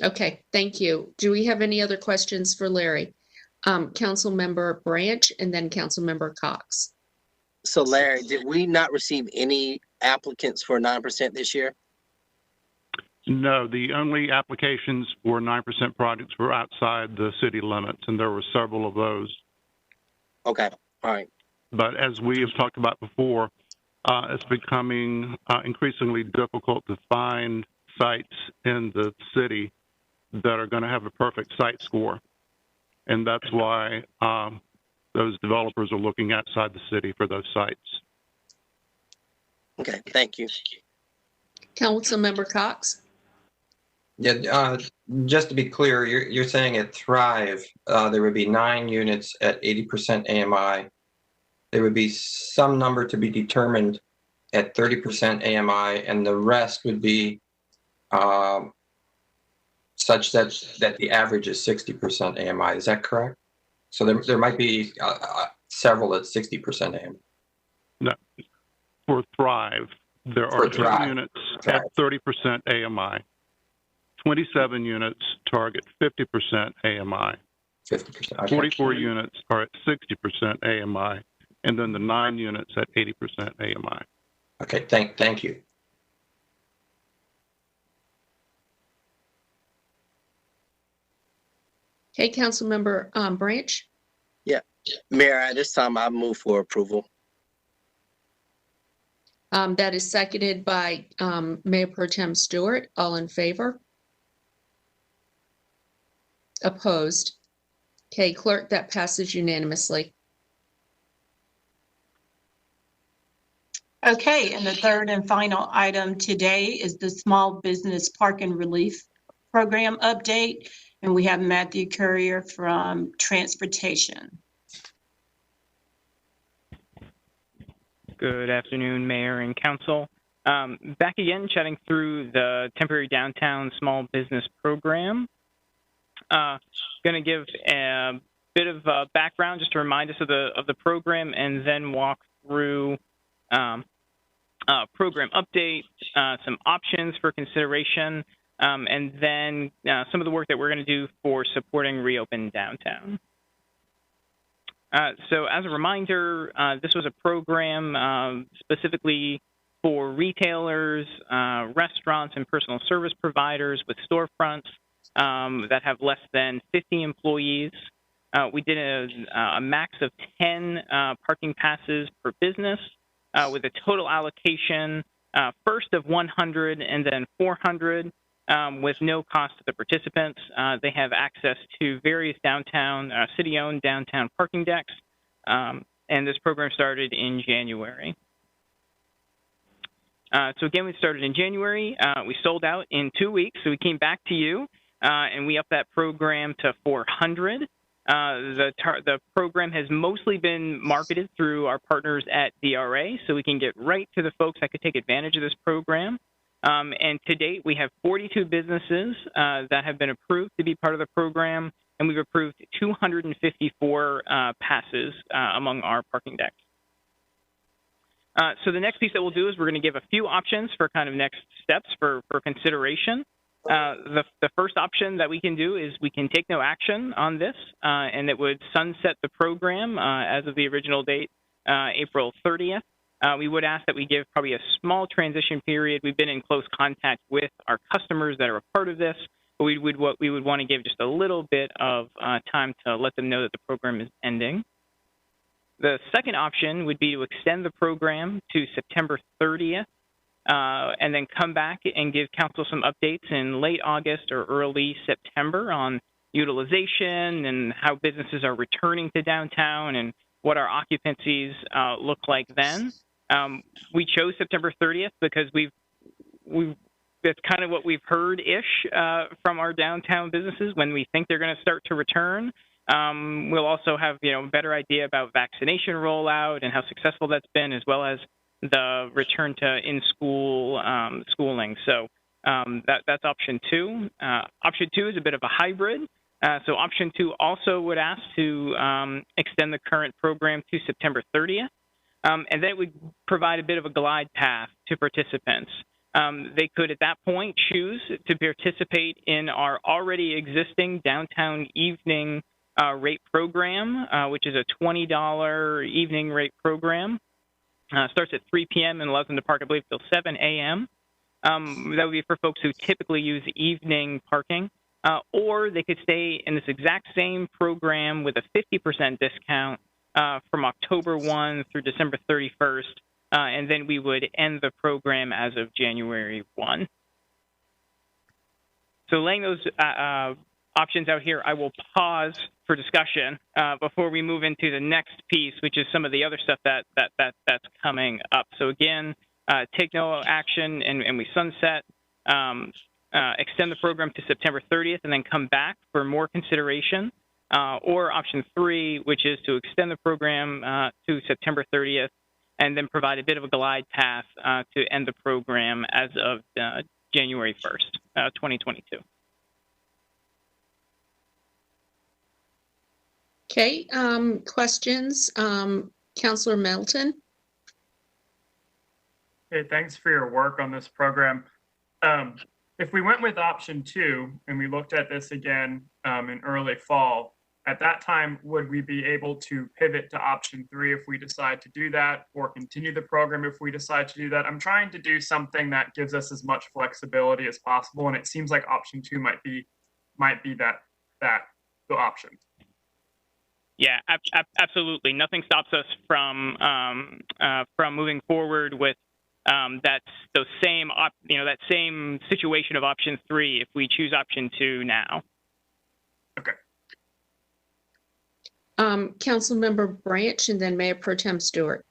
Okay, thank you. Do we have any other questions for Larry? Councilmember Branch and then Councilmember Cox. So Larry, did we not receive any applicants for 9% this year? No, the only applications for 9% projects were outside the city limits, and there were several of those. Okay, all right. But as we have talked about before, it's becoming increasingly difficult to find sites in the city that are going to have a perfect site score. And that's why those developers are looking outside the city for those sites. Okay, thank you. Councilmember Cox. Yeah, just to be clear, you're saying at Thrive, there would be 9 units at 80% AMI. There would be some number to be determined at 30% AMI, and the rest would be such that the average is 60% AMI. Is that correct? So there might be several at 60% AMI. No, for Thrive, there are 2 units at 30% AMI. 27 units target 50% AMI. 50%. Okay. 44 units are at 60% AMI, and then the 9 units at 80% AMI. Okay, thank you. Hey, Councilmember Branch. Yeah, Mayor, at this time I move for approval. That is seconded by Mayor Pro Tem Stewart. All in favor? Opposed? Okay, clerk, that passes unanimously. Okay, and the third and final item today is the Small Business Park and Relief Program update. And we have Matthew Courier from Transportation. Good afternoon, Mayor and Council. Back again, chatting through the temporary downtown small business program. Going to give a bit of background just to remind us of the program, and then walk through program update, some options for consideration, and then some of the work that we're going to do for supporting Reopen Downtown. So as a reminder, this was a program specifically for retailers, restaurants, and personal service providers with storefronts that have less than 50 employees. We did a max of 10 parking passes per business with a total allocation first of 100 and then 400 with no cost to the participants. They have access to various downtown, city-owned downtown parking decks, and this program started in January. So again, we started in January. We sold out in 2 weeks, so we came back to you, and we upped that program to 400. The program has mostly been marketed through our partners at DRA, so we can get right to the folks that could take advantage of this program. And to date, we have 42 businesses that have been approved to be part of the program, and we've approved 254 passes among our parking decks. So the next piece that we'll do is we're going to give a few options for kind of next steps for consideration. The first option that we can do is we can take no action on this, and it would sunset the program as of the original date, April 30th. We would ask that we give probably a small transition period. We've been in close contact with our customers that are a part of this, but we would want to give just a little bit of time to let them know that the program is ending. The second option would be to extend the program to September 30th and then come back and give council some updates in late August or early September on utilization and how businesses are returning to downtown and what our occupancies look like then. We chose September 30th because that's kind of what we've heard-ish from our downtown businesses when we think they're going to start to return. We'll also have, a better idea about vaccination rollout and how successful that's been, as well as the return to in-school schooling. So that's option two. Option two is a bit of a hybrid. So option two also would ask to extend the current program to September 30th, and then it would provide a bit of a glide path to participants. They could, at that point, choose to participate in our already existing downtown evening rate program, which is a $20 evening rate program. Starts at 3 p.m. and allows them to park, I believe, till 7 a.m. That would be for folks who typically use evening parking. Or they could stay in this exact same program with a 50% discount from October 1 through December 31st, and then we would end the program as of January 1. So laying those options out here, I will pause for discussion before we move into the next piece, which is some of the other stuff that's coming up. So again, take no action and we sunset. Extend the program to September 30th and then come back for more consideration, or option three, which is to extend the program to September 30th and then provide a bit of a glide path to end the program as of January 1st, 2022. Okay, questions? Councilor Melton? Hey, thanks for your work on this program. If we went with option two and we looked at this again in early fall, at that time, would we be able to pivot to option three if we decide to do that, or continue the program if we decide to do that? I'm trying to do something that gives us as much flexibility as possible, and it seems like option two might be the option. Yeah, absolutely. Nothing stops us from moving forward with that same situation of option three if we choose option two now. Okay. Councilmember Branch and then Mayor Pro Tem Stewart.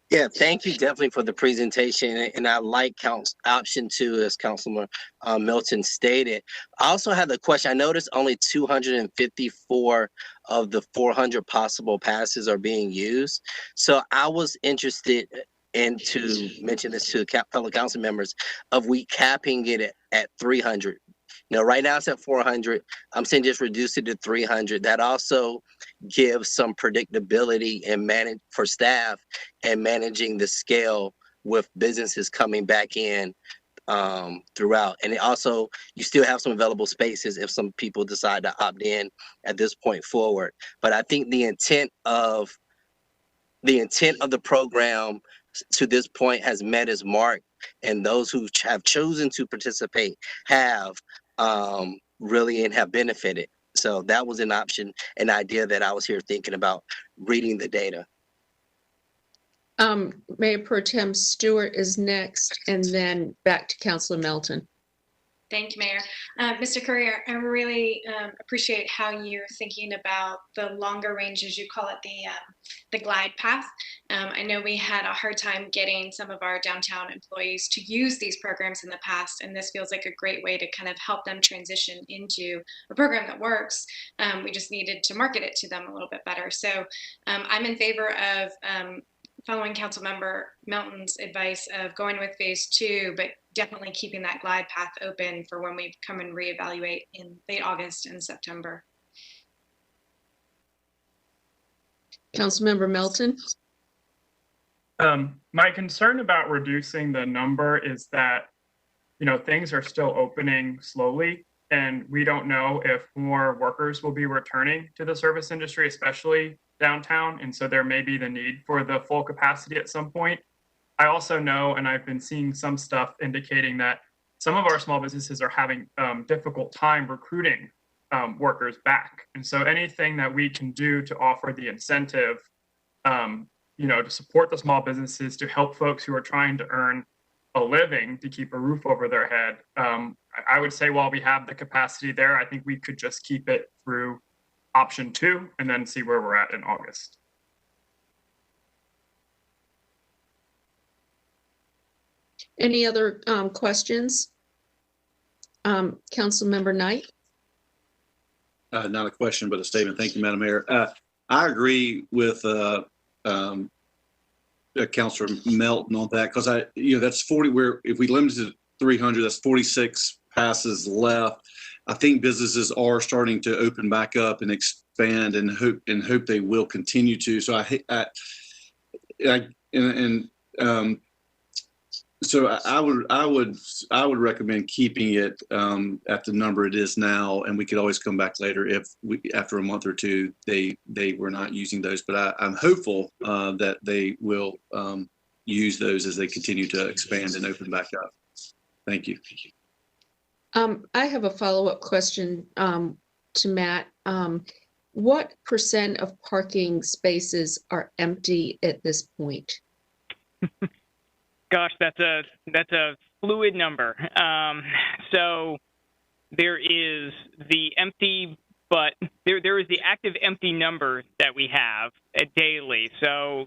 Yeah, thank you definitely for the presentation. And I like option two, as Councilman Milton stated. I also had a question. I noticed only 254 of the 400 possible passes are being used. So I was interested and to mention this to fellow council members of we capping it at 300. Right now it's at 400. I'm saying just reduce it to 300. That also gives some predictability and for staff and managing the scale with businesses coming back in throughout. And it also, you still have some available spaces if some people decide to opt in at this point forward. But I think the intent of the program to this point has met its mark, and those who have chosen to participate have really and have benefited. So that was an option, an idea that I was here thinking about reading the data. Mayor Pro Tem Stewart is next, and then back to Councilor Melton. Thank you, Mayor. Mr. Courier, I really appreciate how you're thinking about the longer range, as you call it, the glide path. I know we had a hard time getting some of our downtown employees to use these programs in the past, and this feels like a great way to kind of help them transition into a program that works. We just needed to market it to them a little bit better. So I'm in favor of following Councilmember Melton's advice of going with phase 2, but definitely keeping that glide path open for when we come and reevaluate in late August and September. Councilmember Melton. My concern about reducing the number is that, things are still opening slowly, and we don't know if more workers will be returning to the service industry, especially downtown. And so there may be the need for the full capacity at some point. I also know, and I've been seeing some stuff indicating that some of our small businesses are having difficult time recruiting workers back. And so anything that we can do to offer the incentive, to support the small businesses, to help folks who are trying to earn a living, to keep a roof over their head, I would say while we have the capacity there, I think we could just keep it through option 2 and then see where we're at in August. Any other questions? Councilmember Knight. Not a question, but a statement. Thank you, Madam Mayor. I agree with Councilor Melton on that, because that's 40. Where if we limit it to 300, that's 46 passes left. I think businesses are starting to open back up and expand, and hope they will continue to. So So I would recommend keeping it at the number it is now, and we could always come back later if after a month or two they were not using those. But I'm hopeful that they will use those as they continue to expand and open back up. Thank you. I have a follow-up question to Matt. What % of parking spaces are empty at this point? Gosh, that's a fluid number. So there is the empty, but there is the active empty number that we have daily. So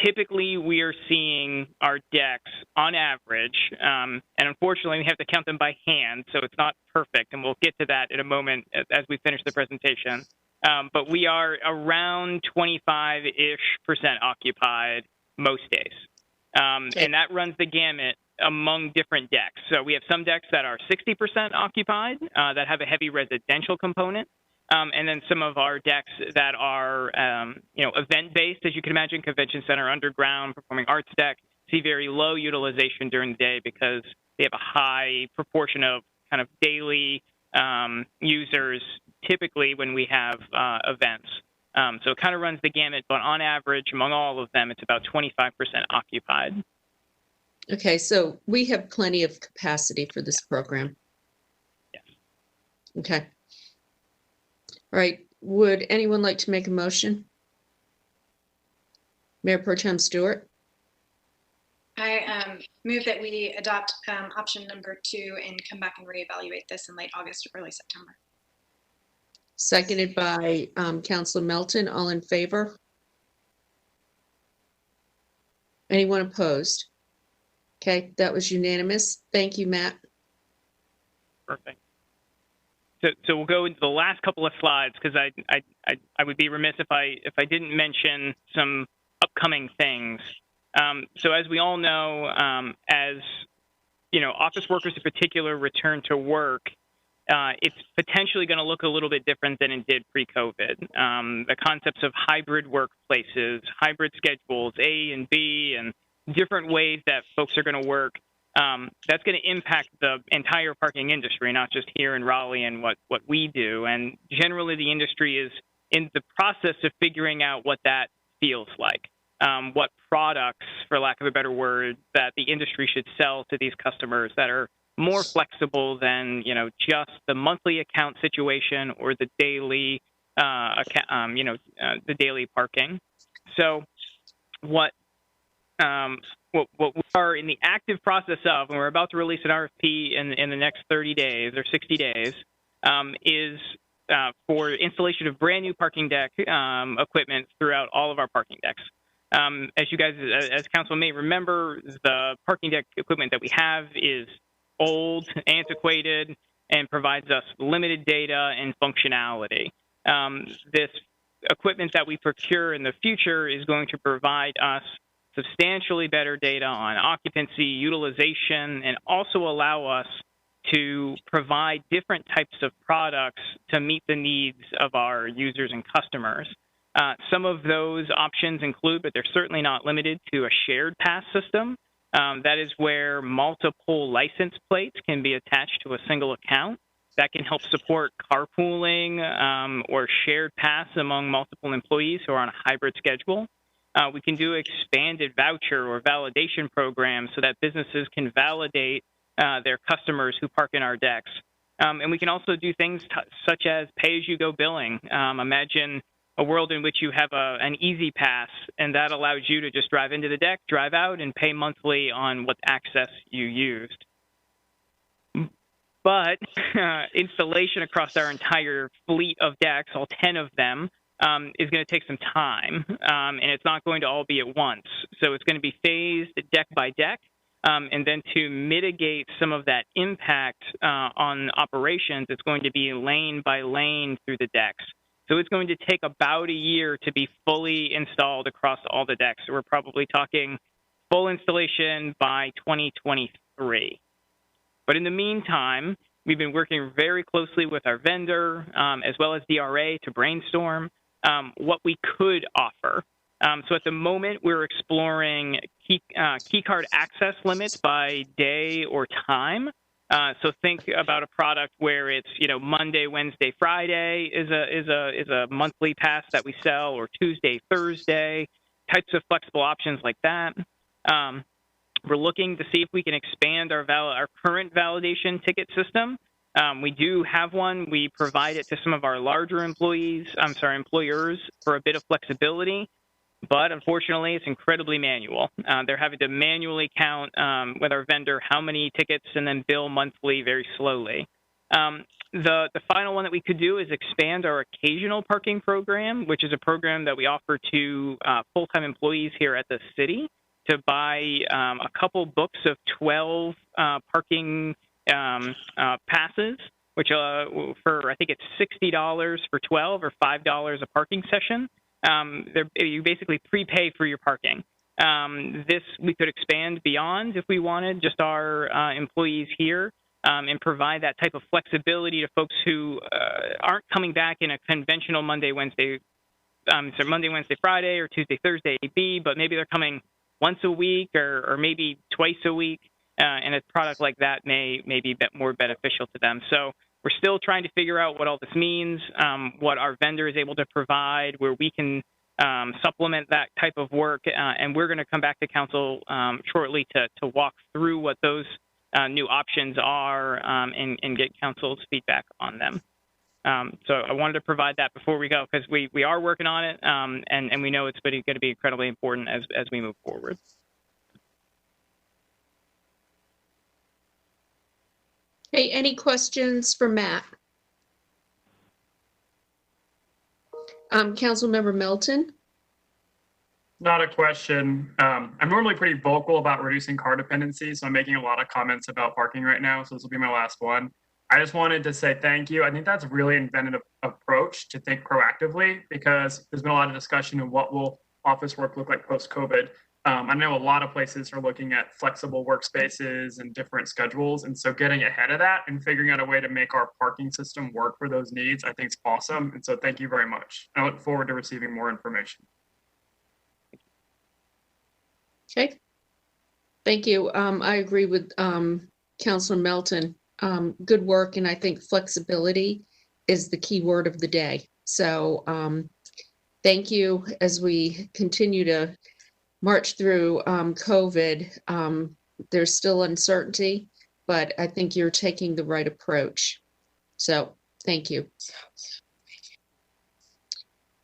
typically we are seeing our decks on average, and unfortunately we have to count them by hand, so it's not perfect, and we'll get to that in a moment as we finish the presentation. But we are around 25-ish% occupied most days. And that runs the gamut among different decks. So we have some decks that are 60% occupied, that have a heavy residential component. And then some of our decks that are, event-based, as you can imagine, convention center, underground, performing arts deck, see very low utilization during the day because they have a high proportion of kind of daily users, typically when we have events. So it kind of runs the gamut, but on average, among all of them, it's about 25% occupied. Okay, so we have plenty of capacity for this program. Yes. Okay. All right, would anyone like to make a motion? Mayor Pro Tem Stewart. I move that we adopt option number 2 and come back and reevaluate this in late August or early September. Seconded by Councilor Melton. All in favor? Anyone opposed? Okay, that was unanimous. Thank you, Matt. Perfect. So we'll go into the last couple of slides because I would be remiss if I didn't mention some upcoming things. So as we all know, as office workers in particular return to work, it's potentially going to look a little bit different than it did pre-COVID. The concepts of hybrid workplaces, hybrid schedules, A and B, and different ways that folks are going to work that's going to impact the entire parking industry, not just here in Raleigh and what we do. And generally, the industry is in the process of figuring out what that feels like, what products, for lack of a better word, that the industry should sell to these customers that are more flexible than, just the monthly account situation or the daily, the daily parking. So what we are in the active process of, and we're about to release an RFP in the next 30 days or 60 days, is for installation of brand new parking deck equipment throughout all of our parking decks. As you guys, as council may remember, the parking deck equipment that we have is old, antiquated, and provides us limited data and functionality. This equipment that we procure in the future is going to provide us substantially better data on occupancy, utilization, and also allow us to provide different types of products to meet the needs of our users and customers. Some of those options include, but they're certainly not limited to, a shared pass system. That is where multiple license plates can be attached to a single account. That can help support carpooling or shared pass among multiple employees who are on a hybrid schedule. We can do expanded voucher or validation programs so that businesses can validate their customers who park in our decks. And we can also do things such as pay-as-you-go billing. Imagine a world in which you have an easy pass, and that allows you to just drive into the deck, drive out, and pay monthly on what access you used. But installation across our entire fleet of decks, all 10 of them, is going to take some time, and it's not going to all be at once. So it's going to be phased deck by deck, and then to mitigate some of that impact on operations, it's going to be lane by lane through the decks. So it's going to take about a year to be fully installed across all the decks. So we're probably talking full installation by 2023. But in the meantime, we've been working very closely with our vendor as well as DRA to brainstorm what we could offer. So at the moment, we're exploring key card access limits by day or time. So think about a product where it's, Monday, Wednesday, Friday is a monthly pass that we sell, or Tuesday, Thursday, types of flexible options like that. We're looking to see if we can expand our current validation ticket system. We do have one. We provide it to some of our larger employers for a bit of flexibility. But unfortunately, it's incredibly manual. They're having to manually count with our vendor how many tickets and then bill monthly very slowly. The final one that we could do is expand our occasional parking program, which is a program that we offer to full-time employees here at the city to buy a couple books of 12 parking passes, which for, I think it's $60 for 12 or $5 a parking session. You basically prepay for your parking. This we could expand beyond if we wanted, just our employees here, and provide that type of flexibility to folks who aren't coming back in a conventional Monday, Wednesday, Friday, or Tuesday, Thursday AB, but maybe they're coming once a week or maybe twice a week, and a product like that may be more beneficial to them. So we're still trying to figure out what all this means, what our vendor is able to provide, where we can supplement that type of work, and we're going to come back to council shortly to walk through what those new options are and get council's feedback on them. So I wanted to provide that before we go, because we are working on it, and we know it's going to be incredibly important as we move forward. Hey, any questions for Matt? Councilmember Milton? Not a question. I'm normally pretty vocal about reducing car dependency, so I'm making a lot of comments about parking right now, so this will be my last one. I just wanted to say thank you. I think that's a really inventive approach to think proactively, because there's been a lot of discussion of what will office work look like post-COVID. I know a lot of places are looking at flexible workspaces and different schedules, and so getting ahead of that and figuring out a way to make our parking system work for those needs, I think is awesome. And so thank you very much. I look forward to receiving more information. Okay. Thank you. I agree with Councilor Melton. Good work, and I think flexibility is the key word of the day. So thank you as we continue to march through COVID. There's still uncertainty, but I think you're taking the right approach. So thank you.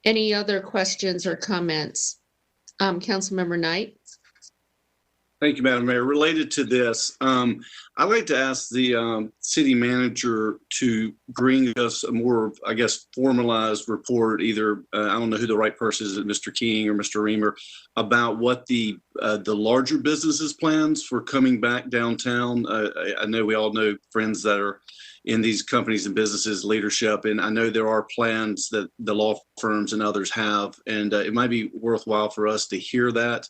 Any other questions or comments? Councilmember Knight? Thank you, Madam Mayor. Related to this, I'd like to ask the city manager to bring us a more, I guess, formalized report, either, I don't know who the right person is, Mr. King or Mr. Reamer, about what the larger businesses plans for coming back downtown. I know we all know friends that are in these companies and businesses leadership, and I know there are plans that the law firms and others have, and it might be worthwhile for us to hear that.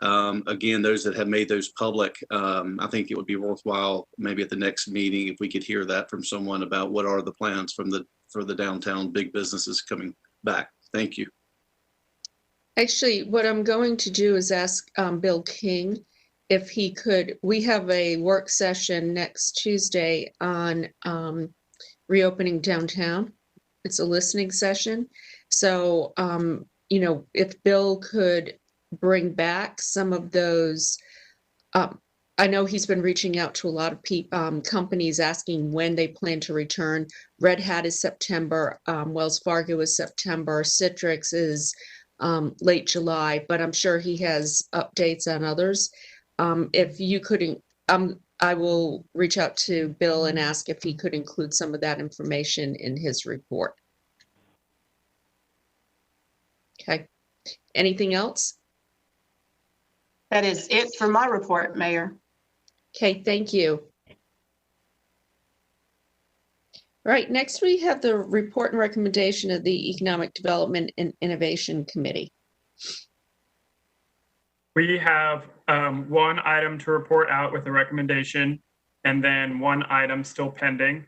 Again, those that have made those public, I think it would be worthwhile maybe at the next meeting if we could hear that from someone about what are the plans for the downtown big businesses coming back. Thank you. Actually, what I'm going to do is ask Bill King if he could. We have a work session next Tuesday on reopening downtown. It's a listening session. So, if Bill could bring back some of those. I know he's been reaching out to a lot of companies asking when they plan to return. Red Hat is September, Wells Fargo is September, Citrix is late July, but I'm sure he has updates on others. If you couldn't, I will reach out to Bill and ask if he could include some of that information in his report. Okay. Anything else? That is it for my report, Mayor. Okay, thank you. All right, next we have the report and recommendation of the Economic Development and Innovation Committee. We have one item to report out with a recommendation and then one item still pending.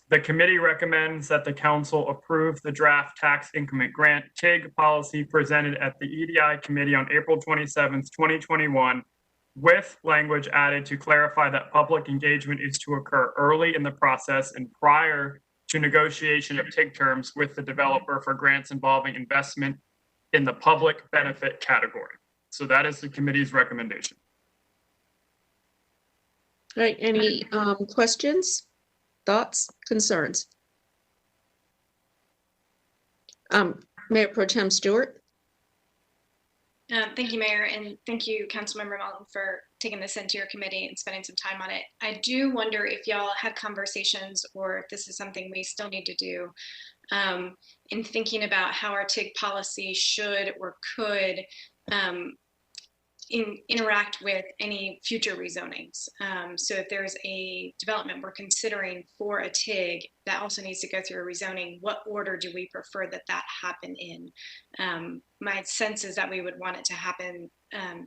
The committee recommends that the council approve the draft tax increment grant TIG policy presented at the EDI committee on April 27th, 2021, with language added to clarify that public engagement is to occur early in the process and prior to negotiation of TIG terms with the developer for grants involving investment in the public benefit category. So that is the committee's recommendation. All right, any questions? Thoughts, concerns? Mayor Pro Tem Stewart. Thank you, Mayor, and thank you, Councilmember Melton, for taking this into your committee and spending some time on it. I do wonder if y'all had conversations or if this is something we still need to do in thinking about how our TIG policy should or could interact with any future rezonings. So if there's a development we're considering for a TIG that also needs to go through a rezoning, what order do we prefer that happen in? My sense is that we would want it to happen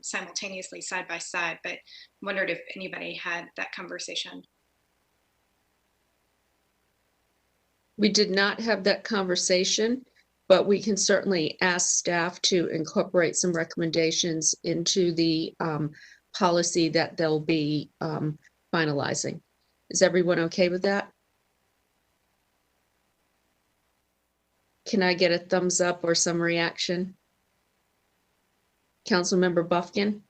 simultaneously, side by side, but wondered if anybody had that conversation. We did not have that conversation, but we can certainly ask staff to incorporate some recommendations into the policy that they'll be finalizing. Is everyone okay with that? Can I get a thumbs up or some reaction? Councilmember Buffkin?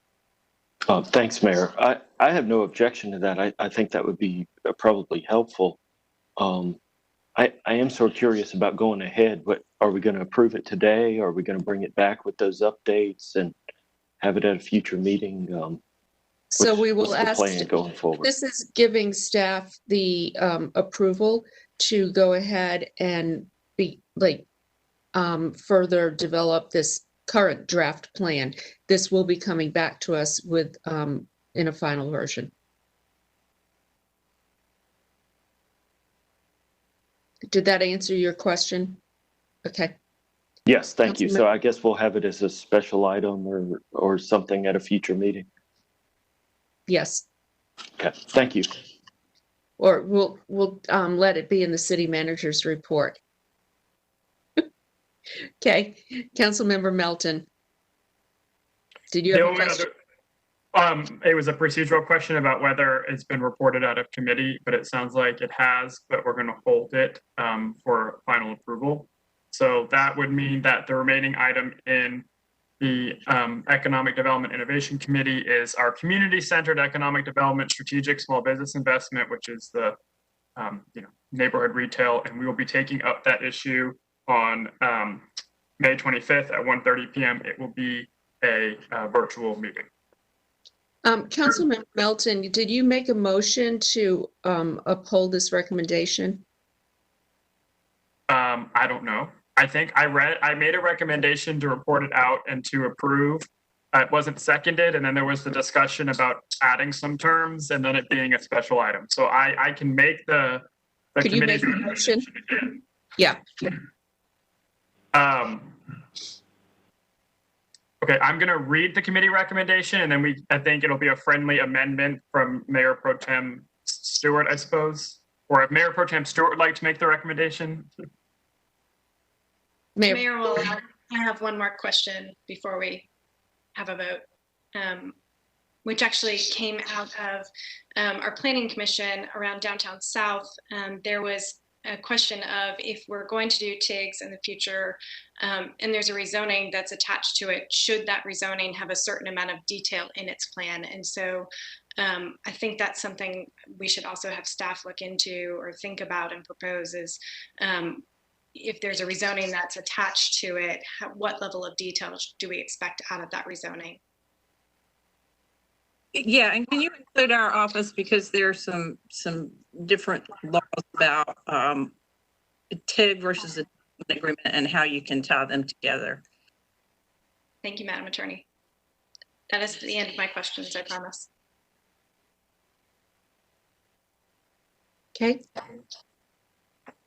Thanks, Mayor. I have no objection to that. I think that would be probably helpful. I am so curious about going ahead. What are we going to approve it today? Are we going to bring it back with those updates and have it at a future meeting? So we will ask. What's the plan going forward? This is giving staff the approval to go ahead and further develop this current draft plan. This will be coming back to us with in a final version. Did that answer your question? Okay. Yes, thank you. So I guess we'll have it as a special item or something at a future meeting. Yes. Okay, thank you. Or we'll let it be in the city manager's report. Okay, Councilmember Melton. Did you have a question? It was a procedural question about whether it's been reported out of committee, but it sounds like it has, but we're going to hold it for final approval. So that would mean that the remaining item in the Economic Development Innovation Committee is our community-centered economic development strategic small business investment, which is the neighborhood retail, and we will be taking up that issue on May 25th at 1:30 p.m. It will be a virtual meeting. Councilmember Melton, did you make a motion to uphold this recommendation? I don't know. I think I made a recommendation to report it out and to approve. It wasn't seconded, and then there was the discussion about adding some terms and then it being a special item. So I can make the Could you make a motion? Again. Yeah. Okay, I'm going to read the committee recommendation, and then I think it'll be a friendly amendment from Mayor Pro Tem Stewart, I suppose. Or if Mayor Pro Tem Stewart would like to make the recommendation. Mayor, I have one more question before we have a vote, which actually came out of our planning commission around downtown South. There was a question of if we're going to do TIGs in the future, and there's a rezoning that's attached to it, should that rezoning have a certain amount of detail in its plan? And so I think that's something we should also have staff look into or think about and propose is if there's a rezoning that's attached to it, what level of detail do we expect out of that rezoning? Yeah, and can you include our office, because there's some different laws about TIG versus the agreement and how you can tie them together. Thank you, Madam Attorney. That is the end of my questions, I promise. Okay.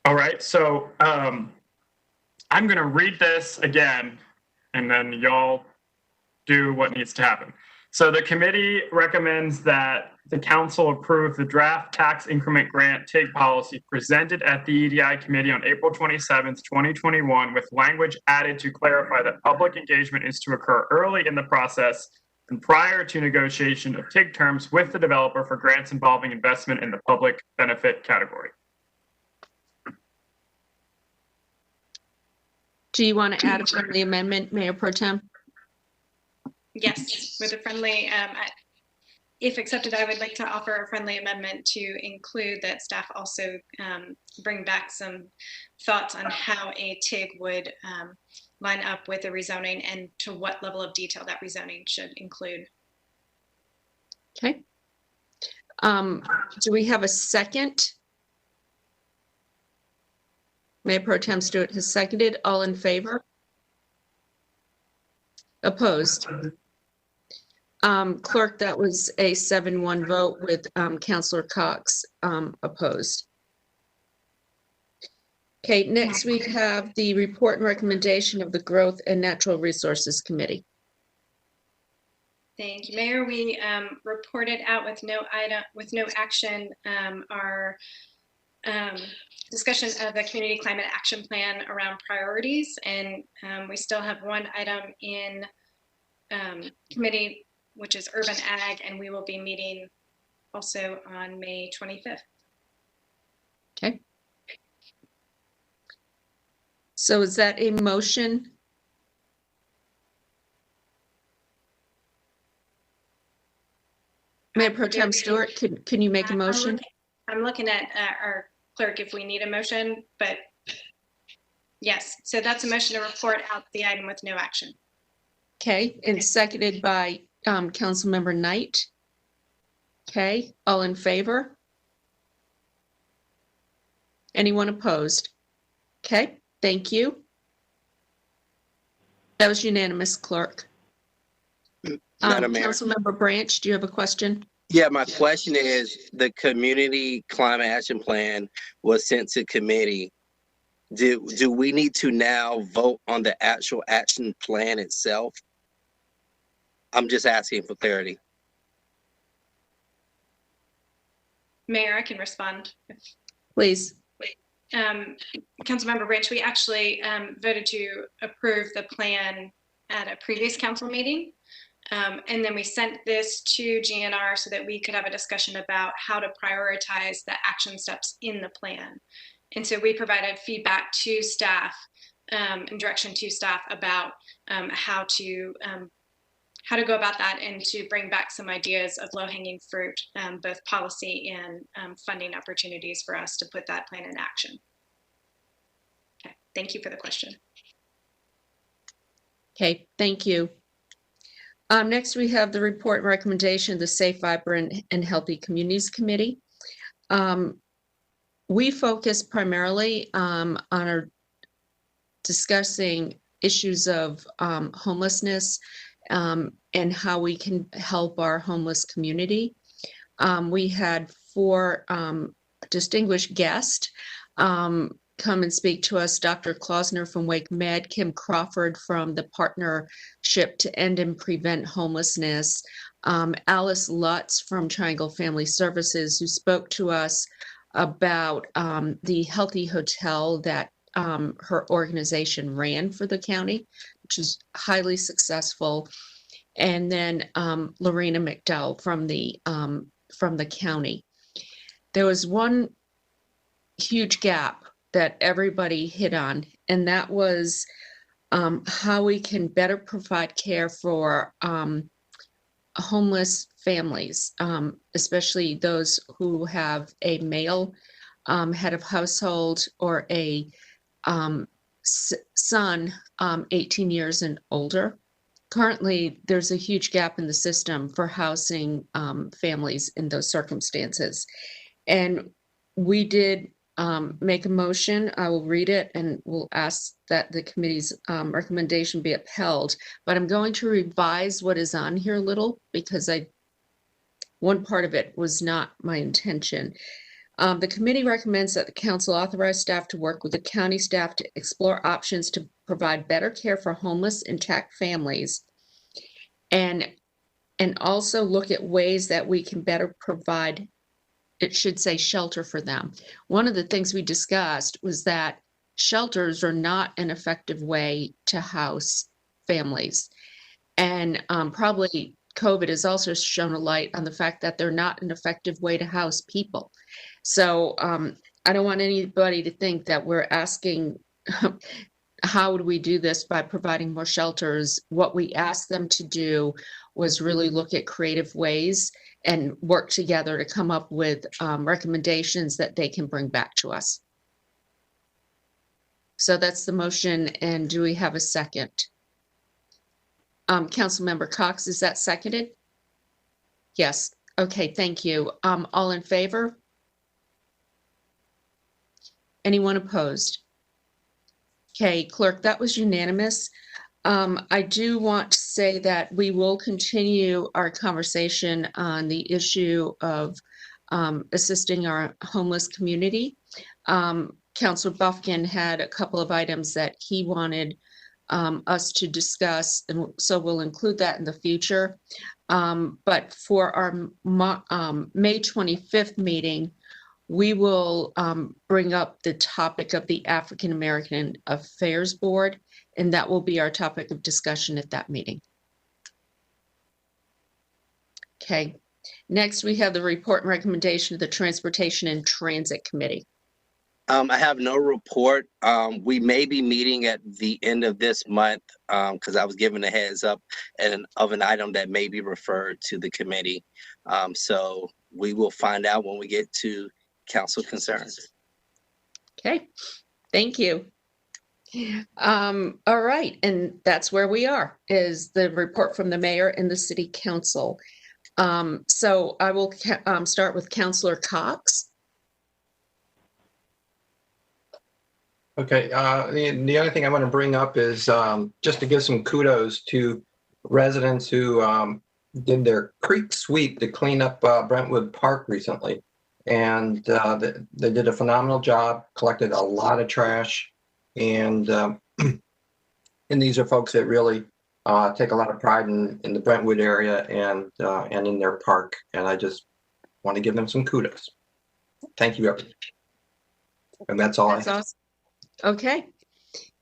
All right, so I'm going to read this again, and then y'all do what needs to happen. So the committee recommends that the council approve the draft tax increment grant TIG policy presented at the EDI committee on April 27th, 2021, with language added to clarify that public engagement is to occur early in the process and prior to negotiation of TIG terms with the developer for grants involving investment in the public benefit category. Do you want to add a friendly amendment, Mayor Pro Tem? Yes, with a friendly, if accepted, I would like to offer a friendly amendment to include that staff also bring back some thoughts on how a TIG would line up with the rezoning and to what level of detail that rezoning should include. Okay. Do we have a second? Mayor Pro Tem Stewart has seconded. All in favor? Opposed? Clerk, that was a 7-1 vote with Councillor Cox opposed. Okay, next we have the report and recommendation of the Growth and Natural Resources Committee. Thank you, Mayor. We reported out with no action our discussion of the Community Climate Action Plan around priorities, and we still have one item in committee, which is Urban Ag, and we will be meeting also on May 25th. Okay. So is that a motion? Mayor Pro Tem Stewart, can you make a motion? I'm looking at our clerk if we need a motion, but yes, so that's a motion to report out the item with no action. Okay, and seconded by Councilmember Knight. Okay, all in favor? Anyone opposed? Okay, thank you. That was unanimous, Clerk. Madam Mayor. Councilmember Branch, do you have a question? Yeah, my question is, the Community Climate Action Plan was sent to committee. Do we need to now vote on the actual action plan itself? I'm just asking for clarity. Mayor, I can respond. Please. Councilmember Branch, we actually voted to approve the plan at a previous council meeting. And then we sent this to GNR so that we could have a discussion about how to prioritize the action steps in the plan. And so we provided feedback to staff and direction to staff about how to go about that and to bring back some ideas of low-hanging fruit, both policy and funding opportunities for us to put that plan in action. Okay, thank you for the question. Okay, thank you. Next, we have the report and recommendation of the Safe, Vibrant, and Healthy Communities Committee. We focus primarily on our discussing issues of homelessness and how we can help our homeless community. We had 4 distinguished guests come and speak to us: Dr. Klausner from Wake Med, Kim Crawford from the Partnership to End and Prevent Homelessness, Alice Lutz from Triangle Family Services, who spoke to us about the Healthy Hotel that her organization ran for the county, which is highly successful. And then Lorena McDowell from the county. There was one huge gap that everybody hit on, and that was how we can better provide care for homeless families, especially those who have a male head of household or a son 18 years and older. Currently, there's a huge gap in the system for housing families in those circumstances. And we did make a motion. I will read it and we'll ask that the committee's recommendation be upheld. But I'm going to revise what is on here a little because one part of it was not my intention. The committee recommends that the council authorize staff to work with the county staff to explore options to provide better care for homeless intact families and also look at ways that we can better provide, it should say shelter for them. One of the things we discussed was that shelters are not an effective way to house families. And probably COVID has also shown a light on the fact that they're not an effective way to house people. So I don't want anybody to think that we're asking, how would we do this by providing more shelters? What we asked them to do was really look at creative ways and work together to come up with recommendations that they can bring back to us. So that's the motion. And do we have a second? Councilmember Cox, is that seconded? Yes. Okay, thank you. All in favor? Anyone opposed? Okay, clerk, that was unanimous. I do want to say that we will continue our conversation on the issue of assisting our homeless community. Councilor Buffkin had a couple of items that he wanted us to discuss, and so we'll include that in the future. But for our May 25th meeting, we will bring up the topic of the African American Affairs Board, and that will be our topic of discussion at that meeting. Okay, next we have the report and recommendation of the Transportation and Transit Committee. I have no report. We may be meeting at the end of this month because I was given a heads up of an item that may be referred to the committee. So we will find out when we get to council concerns. Okay, thank you. All right, and that's where we are, is the report from the mayor and the city council. So I will start with Councilor Cox. Okay, the other thing I want to bring up is just to give some kudos to residents who did their creek sweep to clean up Brentwood Park recently. And they did a phenomenal job, collected a lot of trash. And these are folks that really take a lot of pride in the Brentwood area and in their park. And I just want to give them some kudos. Thank you, everyone. And that's all I have. Awesome. Okay,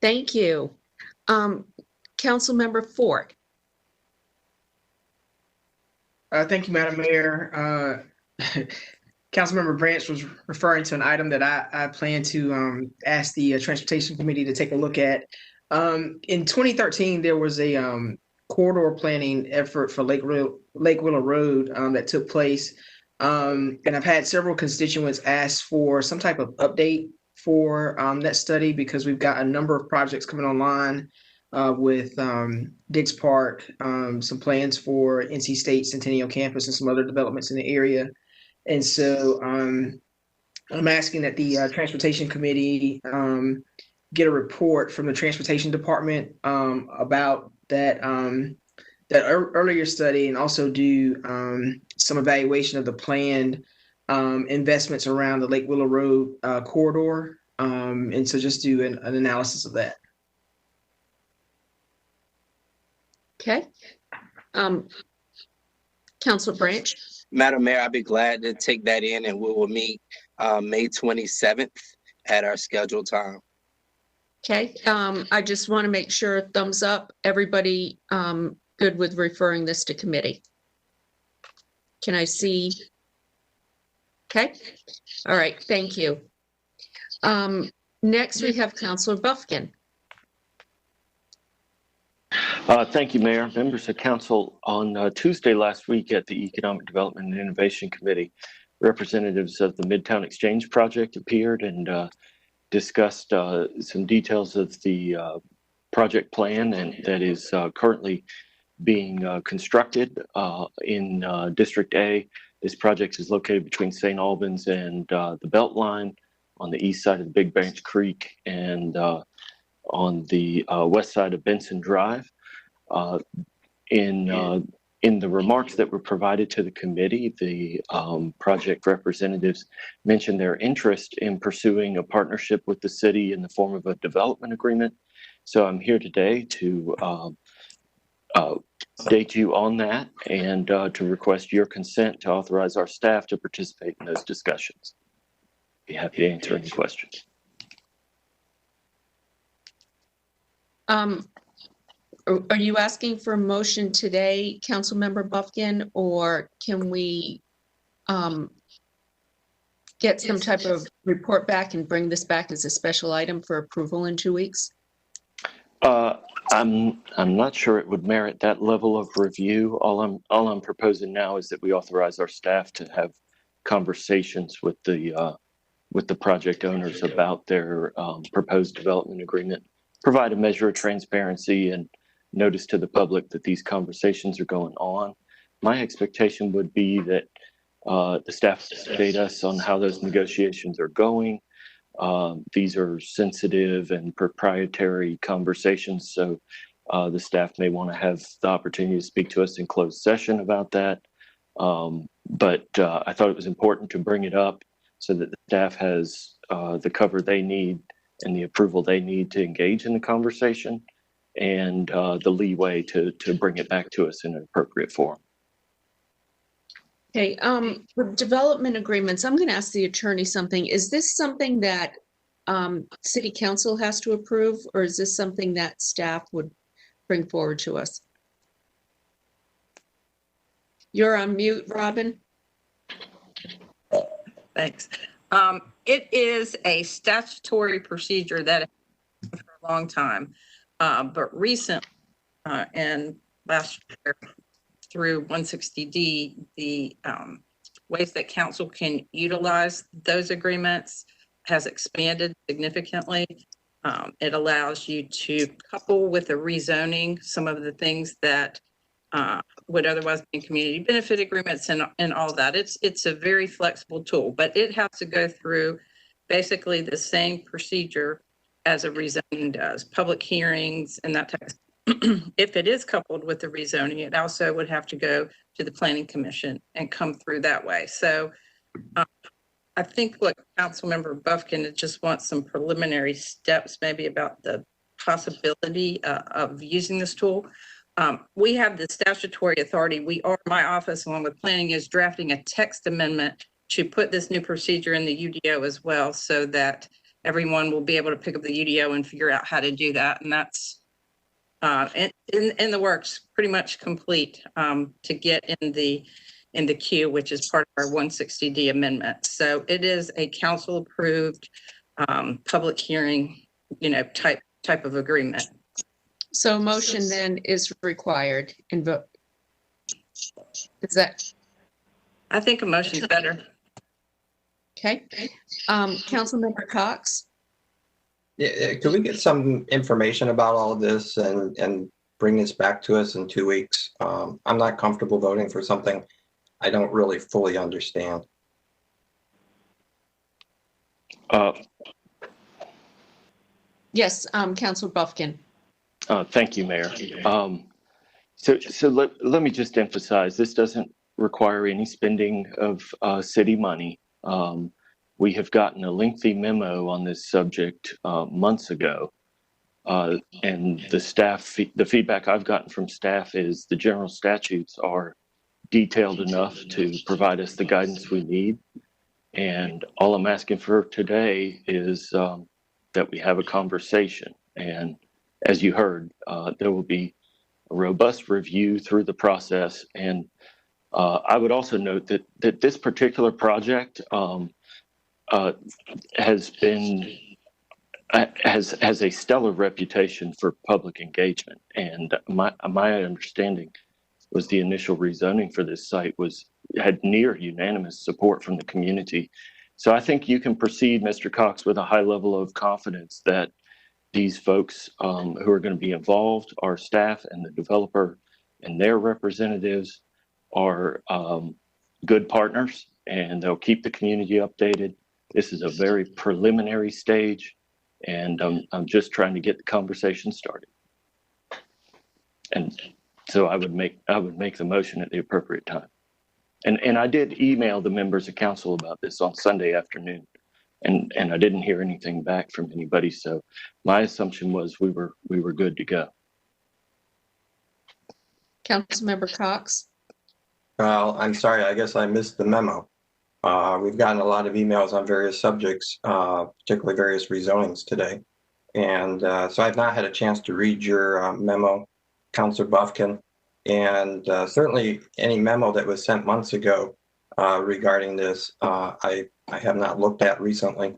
thank you. Councilmember Ford. Thank you, Madam Mayor. Councilmember Branch was referring to an item that I plan to ask the Transportation Committee to take a look at. In 2013, there was a corridor planning effort for Lake Willow Road that took place. And I've had several constituents ask for some type of update for that study because we've got a number of projects coming online with Diggs Park, some plans for NC State Centennial Campus and some other developments in the area. And so I'm asking that the Transportation Committee get a report from the Transportation Department about that earlier study, and also do some evaluation of the planned investments around the Lake Willow Road corridor. And so just do an analysis of that. Okay. Councilor Branch. Madam Mayor, I'd be glad to take that in, and we will meet May 27th at our scheduled time. Okay. I just want to make sure, thumbs up, everybody good with referring this to committee? Can I see? Okay. All right. Thank you. Next, we have Councilor Buffkin. Thank you, Mayor. Members of Council, on Tuesday last week at the Economic Development and Innovation Committee, representatives of the Midtown Exchange Project appeared and discussed some details of the project plan and that is currently being constructed in District A. This project is located between St. Albans and the Beltline on the east side of the Big Branch Creek and on the west side of Benson Drive. In the remarks that were provided to the committee, the project representatives mentioned their interest in pursuing a partnership with the city in the form of a development agreement. So I'm here today to update you on that and to request your consent to authorize our staff to participate in those discussions. Be happy to answer any questions. Are you asking for a motion today, Councilmember Buffkin, or can we get some type of report back and bring this back as a special item for approval in 2 weeks? I'm not sure it would merit that level of review. All I'm proposing now is that we authorize our staff to have conversations with the project owners about their proposed development agreement, provide a measure of transparency and notice to the public that these conversations are going on. My expectation would be that the staff update us on how those negotiations are going. These are sensitive and proprietary conversations, so the staff may want to have the opportunity to speak to us in closed session about that. But I thought it was important to bring it up so that the staff has the cover they need and the approval they need to engage in the conversation, and the leeway to bring it back to us in an appropriate form. Okay, with development agreements, I'm going to ask the attorney something. Is this something that City Council has to approve, or is this something that staff would bring forward to us? You're on mute, Robin. Thanks. It is a statutory procedure that has been for a long time. But recently, and last year through 160D, the ways that council can utilize those agreements has expanded significantly. It allows you to couple with a rezoning some of the things that would otherwise be in community benefit agreements and all that. It's a very flexible tool, but it has to go through basically the same procedure as a rezoning does, public hearings and that type of stuff. If it is coupled with the rezoning, it also would have to go to the Planning Commission and come through that way. So I think what Councilmember Buffkin just wants some preliminary steps, maybe about the possibility of using this tool. We have the statutory authority. My office, along with planning, is drafting a text amendment to put this new procedure in the UDO as well, so that everyone will be able to pick up the UDO and figure out how to do that. And that's in the works, pretty much complete to get in the queue, which is part of our 160D amendment. So it is a council approved public hearing, type of agreement. So motion then is required and vote. Is that I think a motion's better. okay? Councilmember Cox? Yeah, could we get some information about all of this and bring this back to us in 2 weeks? I'm not comfortable voting for something I don't really fully understand. Yes, Councilor Buffkin. Thank you, Mayor. So let me just emphasize, this doesn't require any spending of city money. We have gotten a lengthy memo on this subject months ago. And the feedback I've gotten from staff is the general statutes are detailed enough to provide us the guidance we need. And all I'm asking for today is that we have a conversation. And as you heard, there will be a robust review through the process. And I would also note that this particular project has a stellar reputation for public engagement. And my understanding was the initial rezoning for this site had near unanimous support from the community. So I think you can proceed, Mr. Cox, with a high level of confidence that these folks who are going to be involved, our staff and the developer and their representatives, are good partners, and they'll keep the community updated. This is a very preliminary stage, and I'm just trying to get the conversation started. And so I would make the motion at the appropriate time. And I did email the members of council about this on Sunday afternoon, and I didn't hear anything back from anybody. So my assumption was we were good to go. Councilmember Cox? Well, I'm sorry, I guess I missed the memo. We've gotten a lot of emails on various subjects, particularly various rezonings today. And so I've not had a chance to read your memo, Councilor Buffkin. And certainly any memo that was sent months ago regarding this, I have not looked at recently.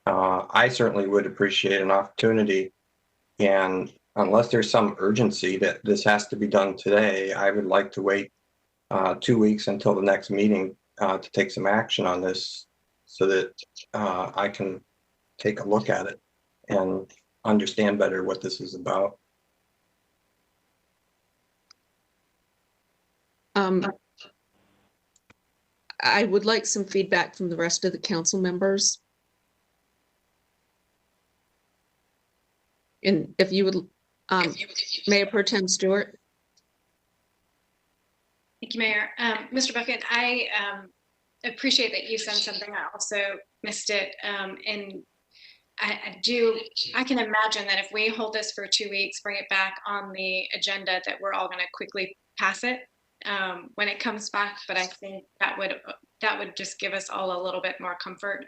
I certainly would appreciate an opportunity, and unless there's some urgency that this has to be done today, I would like to wait 2 weeks until the next meeting to take some action on this so that I can take a look at it and understand better what this is about. I would like some feedback from the rest of the council members. And if you would, Mayor Pro Tem Stewart. Thank you, Mayor. Mr. Buffkin, I appreciate that you sent something. I also missed it. And I can imagine that if we hold this for 2 weeks, bring it back on the agenda, that we're all going to quickly pass it when it comes back. But I think that would just give us all a little bit more comfort.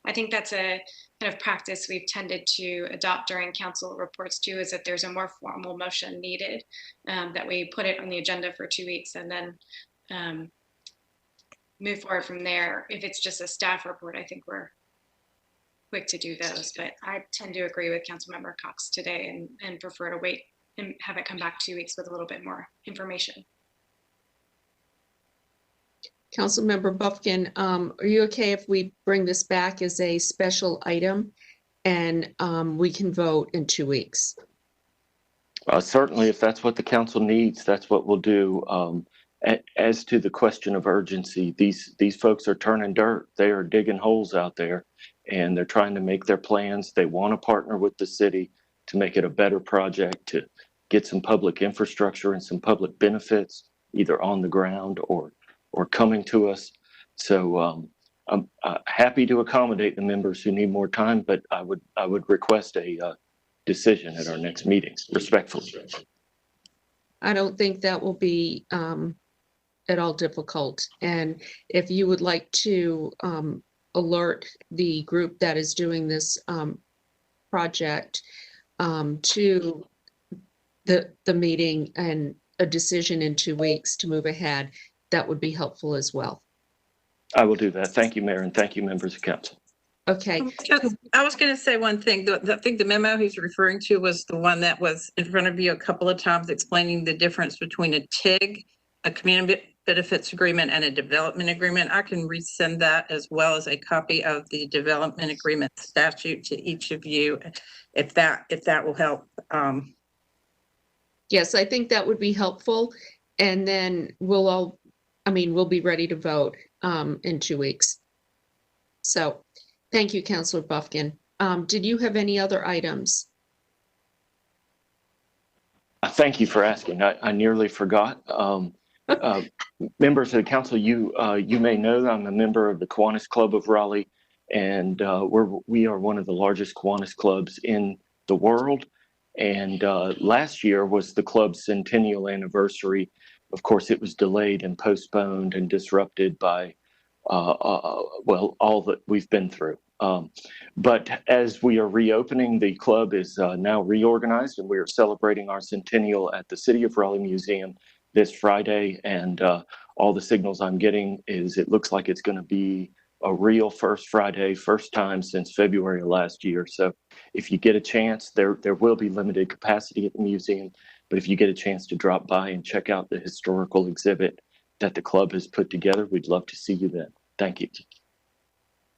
I think that's a kind of practice we've tended to adopt during council reports too, is that there's a more formal motion needed, that we put it on the agenda for 2 weeks and then move forward from there. If it's just a staff report, I think we're quick to do those, but I tend to agree with Councilmember Cox today and prefer to wait and have it come back 2 weeks with a little bit more information. Councilmember Buffkin, are you okay if we bring this back as a special item and we can vote in 2 weeks? Certainly, if that's what the council needs, that's what we'll do. As to the question of urgency, these folks are turning dirt. They are digging holes out there, and they're trying to make their plans. They want to partner with the city to make it a better project, to get some public infrastructure and some public benefits, either on the ground or coming to us. So I'm happy to accommodate the members who need more time, but I would request a decision at our next meeting, respectfully. I don't think that will be at all difficult. And if you would like to alert the group that is doing this project to the meeting and a decision in 2 weeks to move ahead, that would be helpful as well. I will do that. Thank you, Mayor, and thank you, members of council. Okay. I was going to say one thing. I think the memo he's referring to was the one that was in front of you a couple of times explaining the difference between a TIG, a community benefits agreement, and a development agreement. I can resend that as well as a copy of the development agreement statute to each of you if that will help. Yes, I think that would be helpful. And then we'll be ready to vote in 2 weeks. So thank you, Councilor Buffkin. Did you have any other items? Thank you for asking. I nearly forgot. Members of the council, you may know that I'm a member of the Kiwanis Club of Raleigh, and we are one of the largest Kiwanis clubs in the world. And last year was the club's centennial anniversary. Of course, it was delayed and postponed and disrupted by, all that we've been through. But as we are reopening, the club is now reorganized, and we are celebrating our centennial at the City of Raleigh Museum this Friday. And all the signals I'm getting is it looks like it's going to be a real first Friday, first time since February of last year. So if you get a chance, there will be limited capacity at the museum, but if you get a chance to drop by and check out the historical exhibit that the club has put together, we'd love to see you then. Thank you.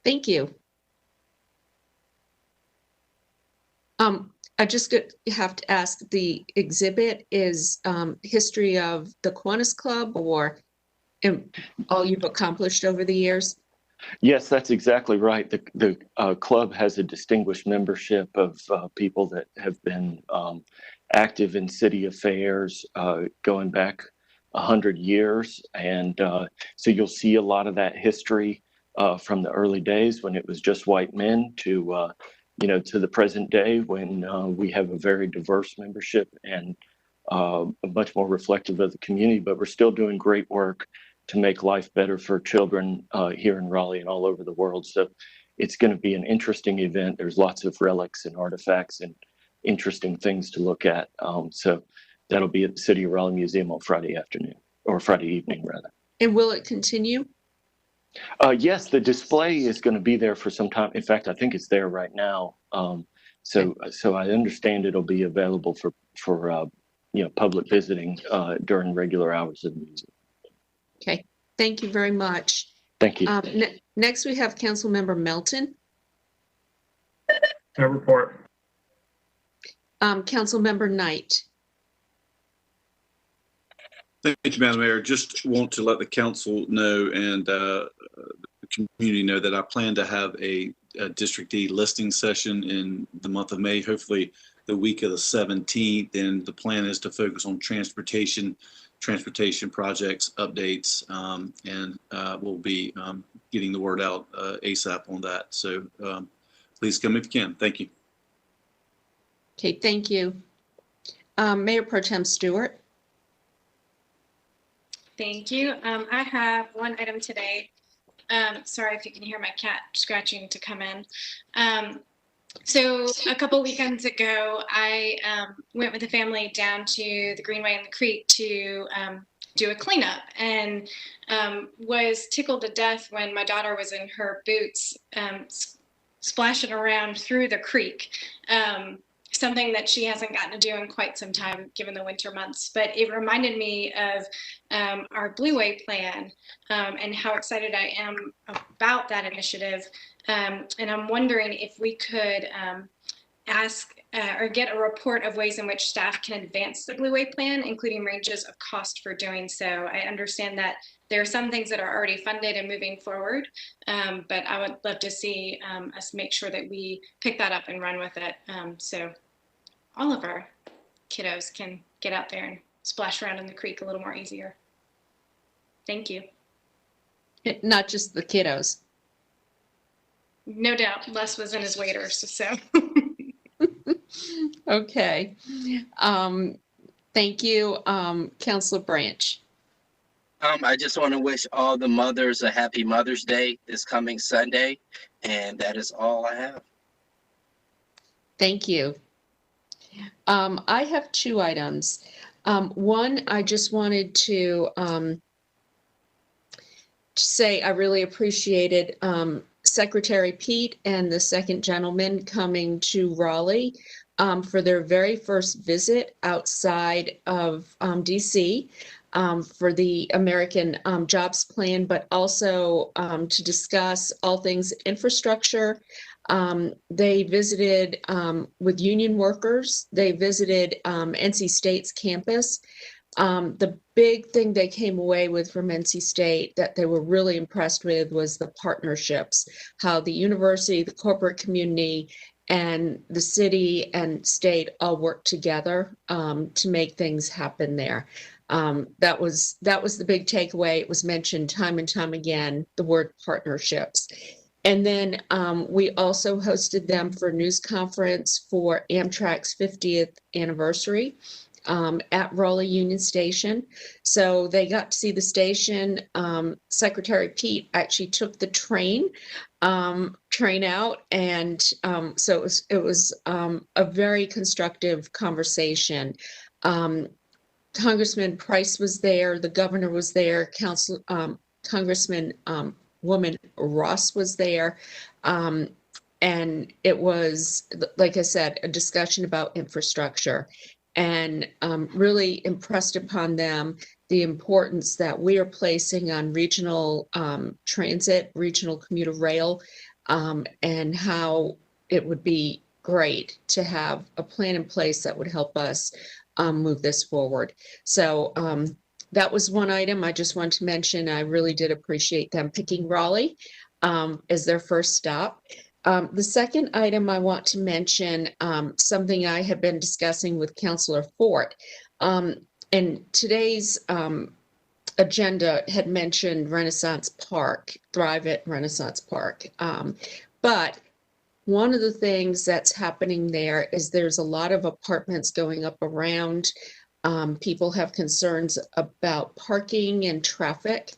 Thank you. I just have to ask, the exhibit is history of the Kiwanis Club or all you've accomplished over the years? Yes, that's exactly right. The club has a distinguished membership of people that have been active in city affairs going back 100 years. And so you'll see a lot of that history from the early days when it was just white men to the present day when we have a very diverse membership and much more reflective of the community. But we're still doing great work to make life better for children here in Raleigh and all over the world. So it's going to be an interesting event. There's lots of relics and artifacts and interesting things to look at. So that'll be at the City of Raleigh Museum on Friday afternoon, or Friday evening, rather. And will it continue? Yes, the display is going to be there for some time. In fact, I think it's there right now. So I understand it'll be available for public visiting during regular hours of the museum. Okay, thank you very much. Thank you. Next, we have Councilmember Melton. No report. Councilmember Knight. Thank you, Madam Mayor. Just want to let the council know and the community know that I plan to have a District D listing session in the month of May, hopefully the week of the 17th. And the plan is to focus on transportation projects, updates, and we'll be getting the word out ASAP on that. So please come if you can. Thank you. Okay, thank you. Mayor Pro Tem Stewart. Thank you. I have one item today. Sorry if you can hear my cat scratching to come in. So a couple weekends ago, I went with the family down to the Greenway and the Creek to do a cleanup, and was tickled to death when my daughter was in her boots splashing around through the creek. Something that she hasn't gotten to do in quite some time, given the winter months. But it reminded me of our Blueway plan and how excited I am about that initiative. And I'm wondering if we could ask or get a report of ways in which staff can advance the Blueway plan, including ranges of cost for doing so. I understand that there are some things that are already funded and moving forward, but I would love to see us make sure that we pick that up and run with it. So all of our kiddos can get out there and splash around in the creek a little more easier. Thank you. Not just the kiddos. No doubt, Les was in his waders, so. Okay. Thank you, Councilor Branch. I just want to wish all the mothers a happy Mother's Day this coming Sunday, and that is all I have. Thank you. I have two items. One, I just wanted to say I really appreciated Secretary Pete and the second gentleman coming to Raleigh for their very first visit outside of DC for the American Jobs Plan, but also to discuss all things infrastructure. They visited with union workers. They visited NC State's campus. The big thing they came away with from NC State that they were really impressed with was the partnerships, how the university, the corporate community, and the city and state all work together to make things happen there. That was the big takeaway. It was mentioned time and time again, the word partnerships. And then we also hosted them for a news conference for Amtrak's 50th anniversary at Raleigh Union Station. So they got to see the station. Secretary Pete actually took the train out, and so it was a very constructive conversation. Congressman Price was there, the governor was there, Congressman woman Ross was there, and it was, like I said, a discussion about infrastructure, and really impressed upon them the importance that we are placing on regional transit, regional commuter rail, and how it would be great to have a plan in place that would help us move this forward. So that was one item I just wanted to mention. I really did appreciate them picking Raleigh as their first stop. The second item I want to mention, something I have been discussing with Councilor Fort. And today's agenda had mentioned Renaissance Park, Thrive at Renaissance Park. But one of the things that's happening there is there's a lot of apartments going up around. People have concerns about parking and traffic.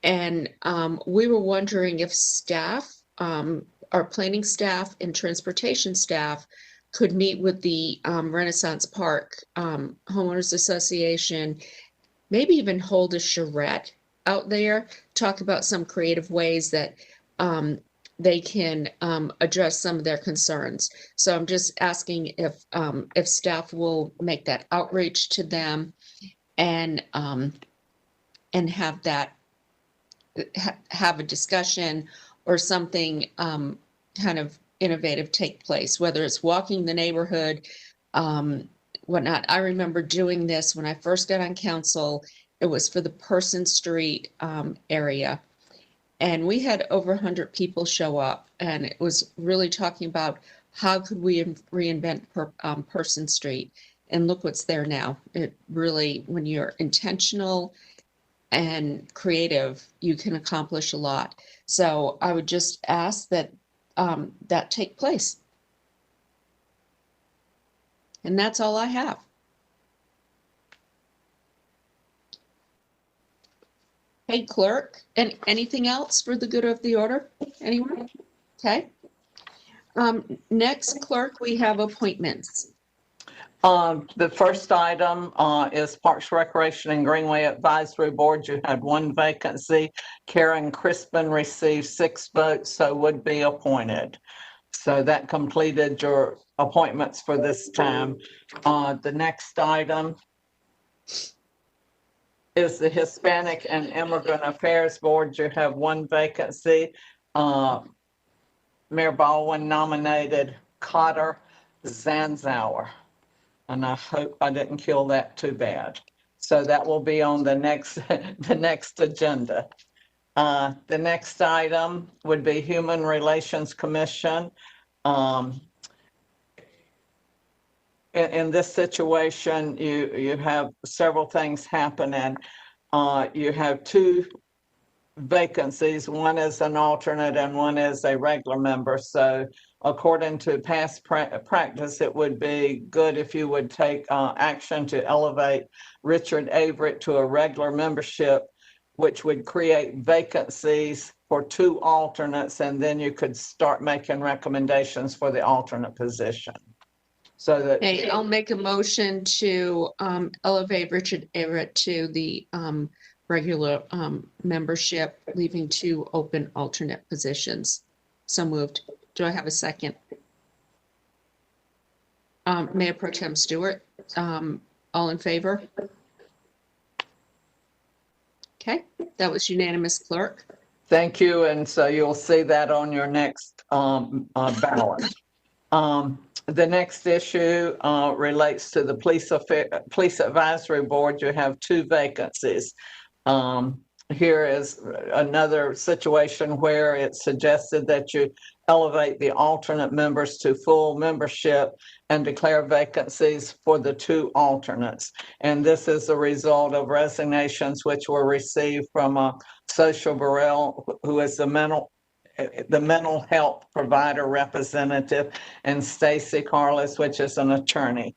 And we were wondering if staff, our planning staff and transportation staff could meet with the Renaissance Park Homeowners Association, maybe even hold a charrette out there, talk about some creative ways that they can address some of their concerns. So I'm just asking if staff will make that outreach to them and have that have a discussion or something kind of innovative take place, whether it's walking the neighborhood, whatnot. I remember doing this when I first got on council. It was for the Person Street area. And we had over 100 people show up, and it was really talking about how could we reinvent Person Street. And look what's there now. It really, when you're intentional and creative, you can accomplish a lot. So I would just ask that that take place. And that's all I have. Hey, clerk, and anything else for the good of the order? Anyone? Okay. Next, clerk, we have appointments. The first item is Parks, Recreation, and Greenway Advisory Board. You had one vacancy. Karen Crispin received 6 votes, so would be appointed. So that completed your appointments for this time. The next item is the Hispanic and Immigrant Affairs Board. You have one vacancy. Mayor Baldwin nominated Cotter Zanzauer. And I hope I didn't kill that too bad. So that will be on the next agenda. The next item would be Human Relations Commission. In this situation, you have several things happening. You have 2 vacancies. One is an alternate and one is a regular member. So according to past practice, it would be good if you would take action to elevate Richard Averett to a regular membership, which would create vacancies for 2 alternates, and then you could start making recommendations for the alternate position. So that, Hey, I'll make a motion to elevate Richard Everett to the regular membership, leaving 2 open alternate positions. So moved. Do I have a second? Mayor Pro Tem Stewart, all in favor? Okay, that was unanimous, clerk. thank you, and so you'll see that on your next ballot. The next issue relates to the Police Advisory Board. You have 2 vacancies. Here is another situation where it's suggested that you elevate the alternate members to full membership and declare vacancies for the 2 alternates. And this is a result of resignations which were received from Social Burrell, who is the mental health provider representative, and Stacy Carlos, which is an attorney.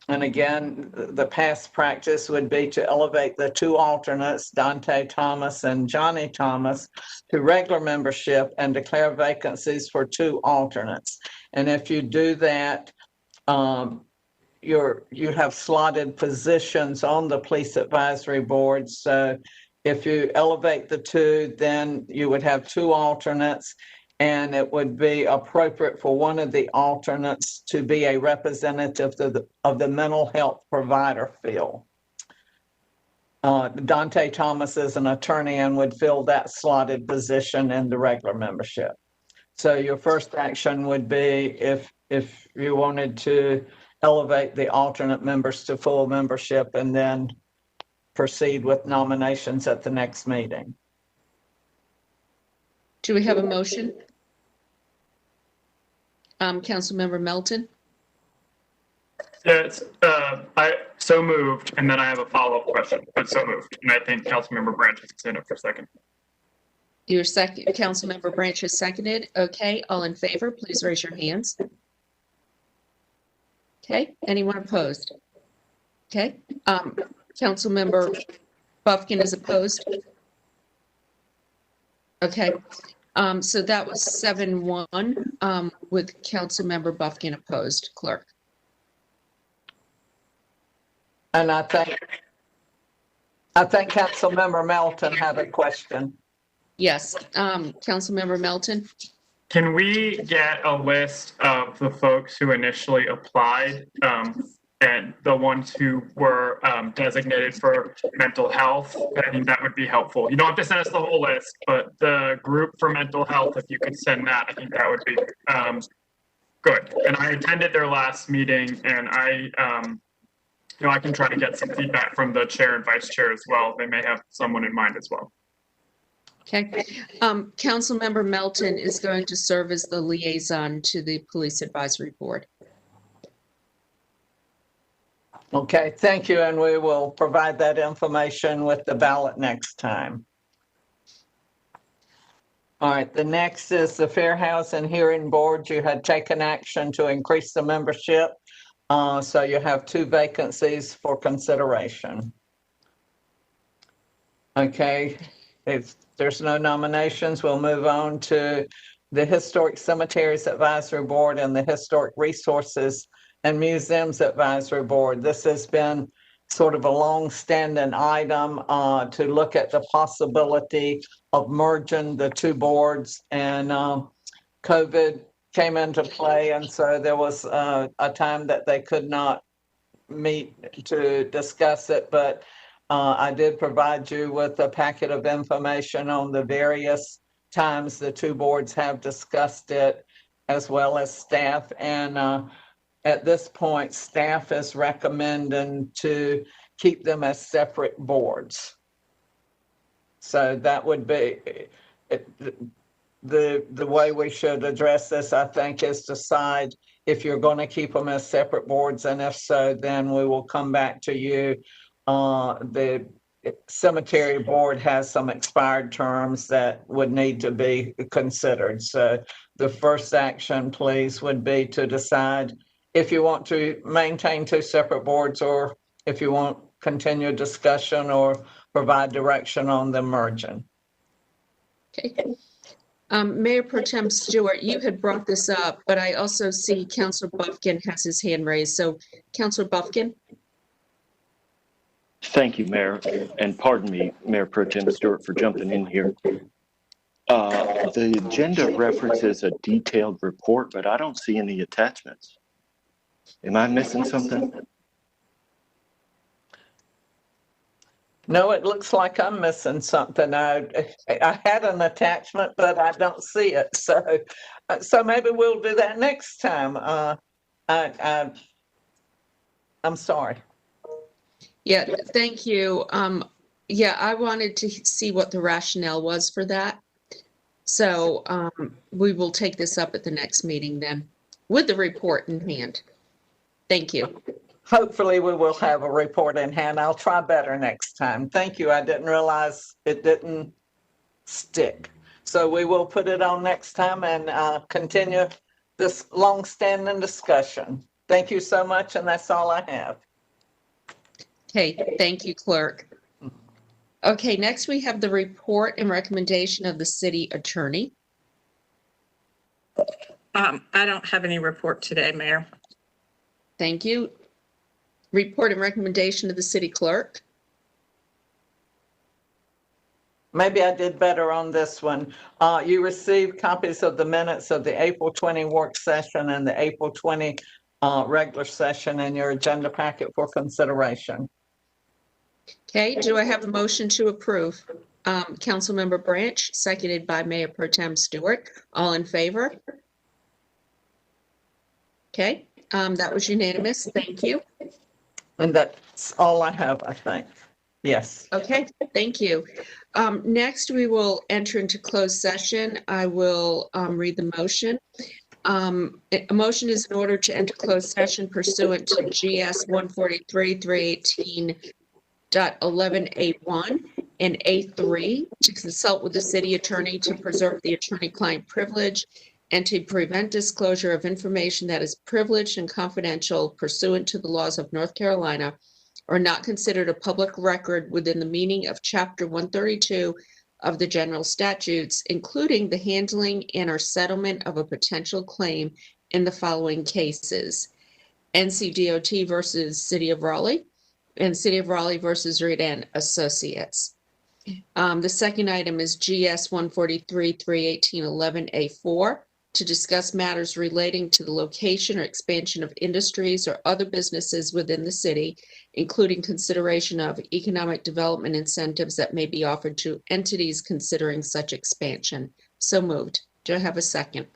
And again, the past practice would be to elevate the 2 alternates, Dante Thomas and Johnny Thomas, to regular membership and declare vacancies for 2 alternates. And if you do that, you have slotted positions on the Police Advisory Board. So if you elevate the 2, then you would have 2 alternates, and it would be appropriate for one of the alternates to be a representative of the mental health provider field. Dante Thomas is an attorney and would fill that slotted position in the regular membership. So your first action would be if you wanted to elevate the alternate members to full membership and then proceed with nominations at the next meeting. Do we have a motion? Councilmember Melton? Yes, I so moved, and then I have a follow-up question, but so moved. And I think Councilmember Branch is stand up for a second. Your second, Councilmember Branch has seconded. Okay, all in favor, please raise your hands. Okay, anyone opposed? Okay, Councilmember Buffkin is opposed. Okay, so that was 7-1 with Councilmember Buffkin opposed, clerk. And I think Councilmember Melton had a question. Yes, Councilmember Melton. Can we get a list of the folks who initially applied and the ones who were designated for mental health? I think that would be helpful. You don't have to send us the whole list, but the group for mental health, if you could send that, I think that would be good. And I attended their last meeting, and I can try to get some feedback from the chair and vice chair as well. They may have someone in mind as well. Okay, Councilmember Melton is going to serve as the liaison to the Police Advisory Board. Okay, thank you, and we will provide that information with the ballot next time. All right, the next is the Fair Housing Hearing Board. You had taken action to increase the membership, so you have 2 vacancies for consideration. Okay, if there's no nominations, we'll move on to the Historic Cemeteries Advisory Board and the Historic Resources and Museums Advisory Board. This has been sort of a long-standing item to look at the possibility of merging the 2 boards, and COVID came into play, and so there was a time that they could not meet to discuss it, but I did provide you with a packet of information on the various times the 2 boards have discussed it, as well as staff. And at this point, staff is recommending to keep them as separate boards. So that would be the way we should address this, I think, is decide if you're going to keep them as separate boards, and if so, then we will come back to you. The cemetery board has some expired terms that would need to be considered. So the first action, please, would be to decide if you want to maintain 2 separate boards, or if you want continued discussion or provide direction on the merging. Okay. Mayor Pro Tem Stewart, you had brought this up, but I also see Councilor Buffkin has his hand raised. So Councilor Buffkin? Thank you, Mayor, and pardon me, Mayor Pro Tem Stewart, for jumping in here. The agenda references a detailed report, but I don't see any attachments. Am I missing something? No, it looks like I'm missing something. I had an attachment, but I don't see it. So maybe we'll do that next time. I'm sorry. Yeah, thank you. Yeah, I wanted to see what the rationale was for that. So we will take this up at the next meeting then with the report in hand. Thank you. Hopefully we will have a report in hand. I'll try better next time. Thank you. I didn't realize it didn't stick. So we will put it on next time and continue this long-standing discussion. Thank you so much, and that's all I have. Okay, thank you, Clerk. Okay, next we have the report and recommendation of the city attorney. I don't have any report today, Mayor. Thank you. Report and recommendation of the city clerk. Maybe I did better on this one. You received copies of the minutes of the April 20 work session and the April 20 regular session in your agenda packet for consideration. Okay, do I have a motion to approve? Councilmember Branch, seconded by Mayor Pro Tem Stewart. All in favor? Okay, that was unanimous. Thank you. And that's all I have, I think. Yes. Okay, thank you. Next, we will enter into closed session. I will read the motion. A motion is in order to enter closed session pursuant to GS 143-318.11A1 and A3 to consult with the city attorney to preserve the attorney-client privilege and to prevent disclosure of information that is privileged and confidential pursuant to the laws of North Carolina or not considered a public record within the meaning of Chapter 132 of the general statutes, including the handling and or settlement of a potential claim in the following cases: NCDOT versus City of Raleigh and City of Raleigh versus Reed and Associates. The second item is GS 143-318-11A4 to discuss matters relating to the location or expansion of industries or other businesses within the city, including consideration of economic development incentives that may be offered to entities considering such expansion. So moved. Do I have a second?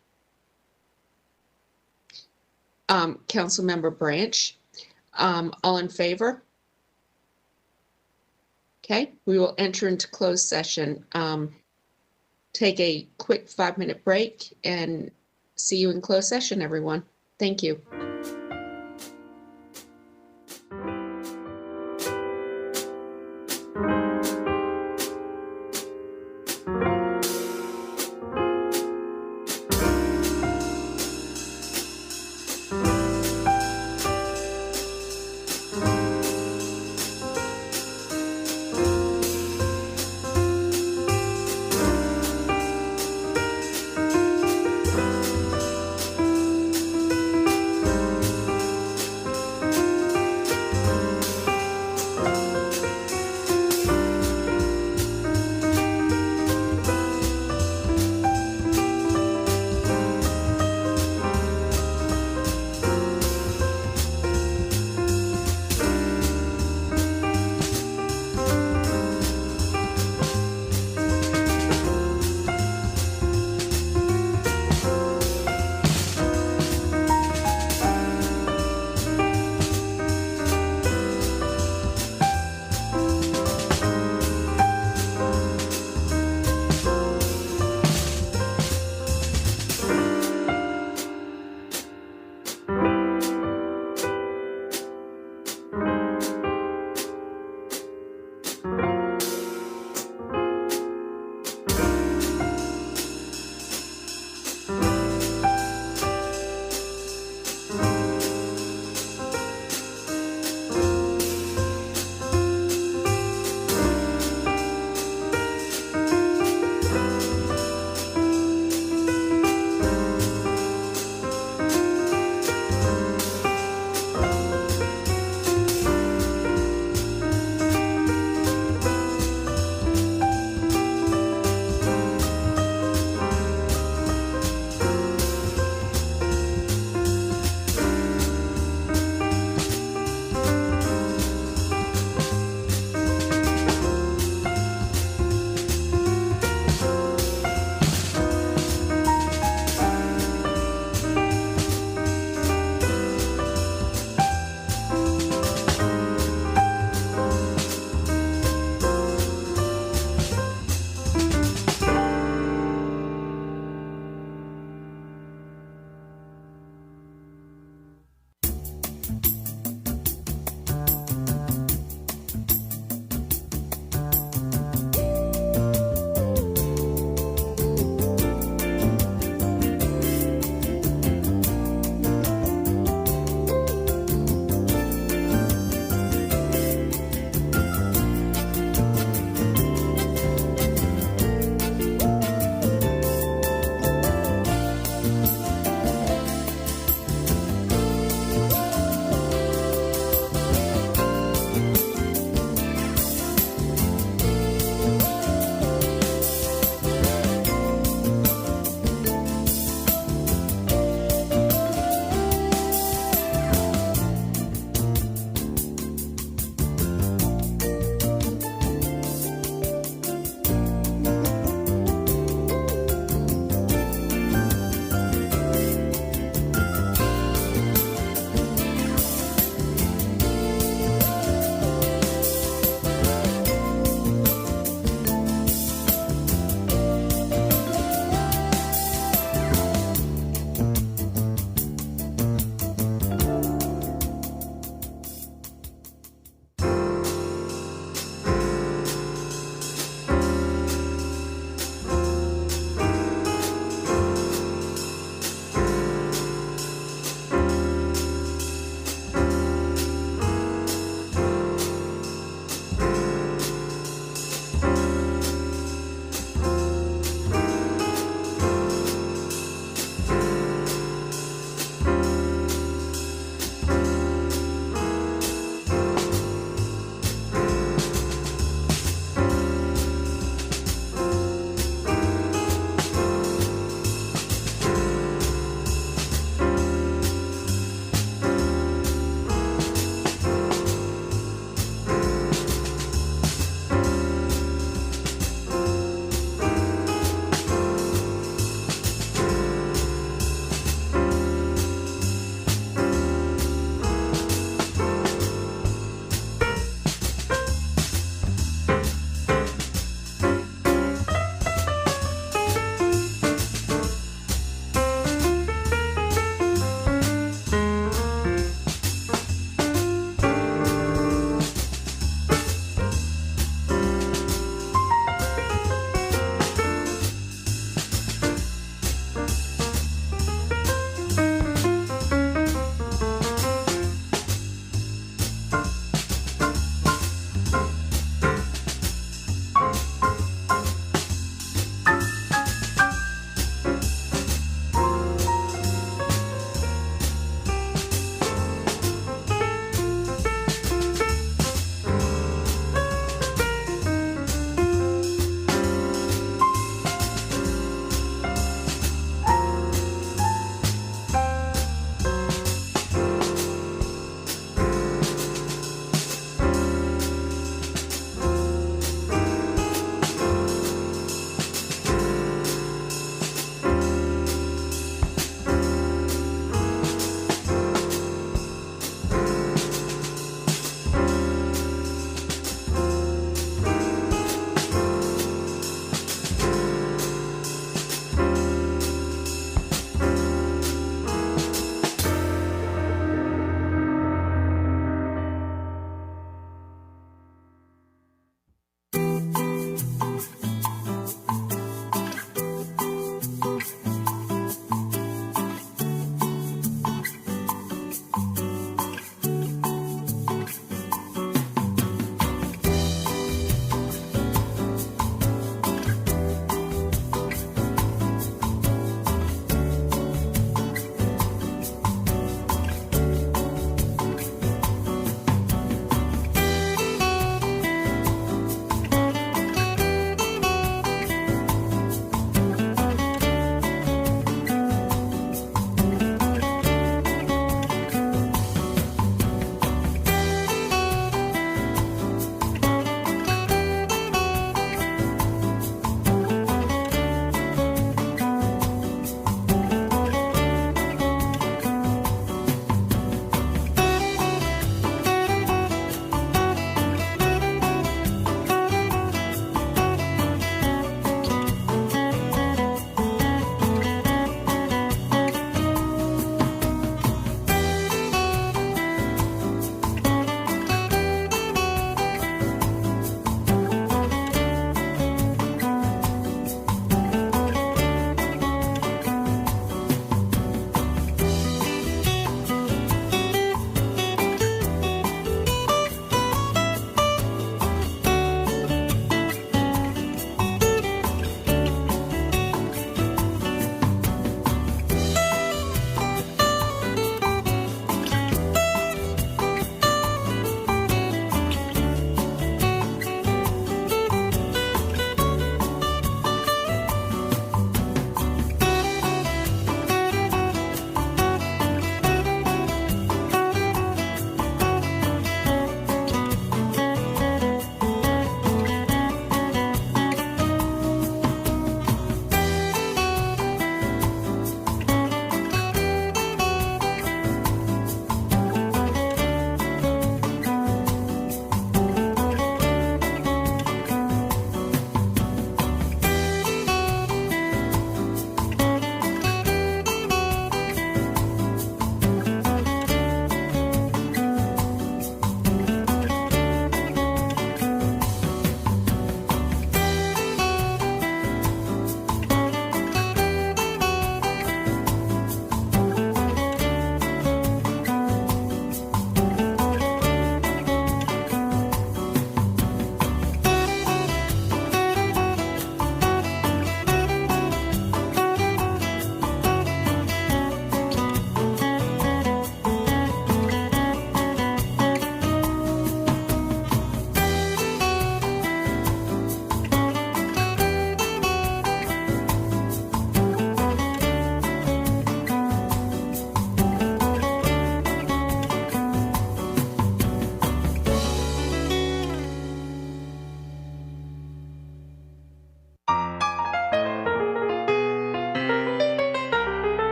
Councilmember Branch, all in favor? Okay, we will enter into closed session. Take a quick 5-minute break and see you in closed session, everyone. Thank you.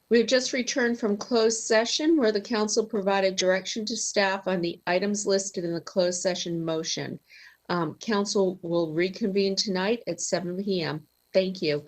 We have just returned from closed session where the council provided direction to staff on the items listed in the closed session motion. Council will reconvene tonight at 7 p.m. Thank you.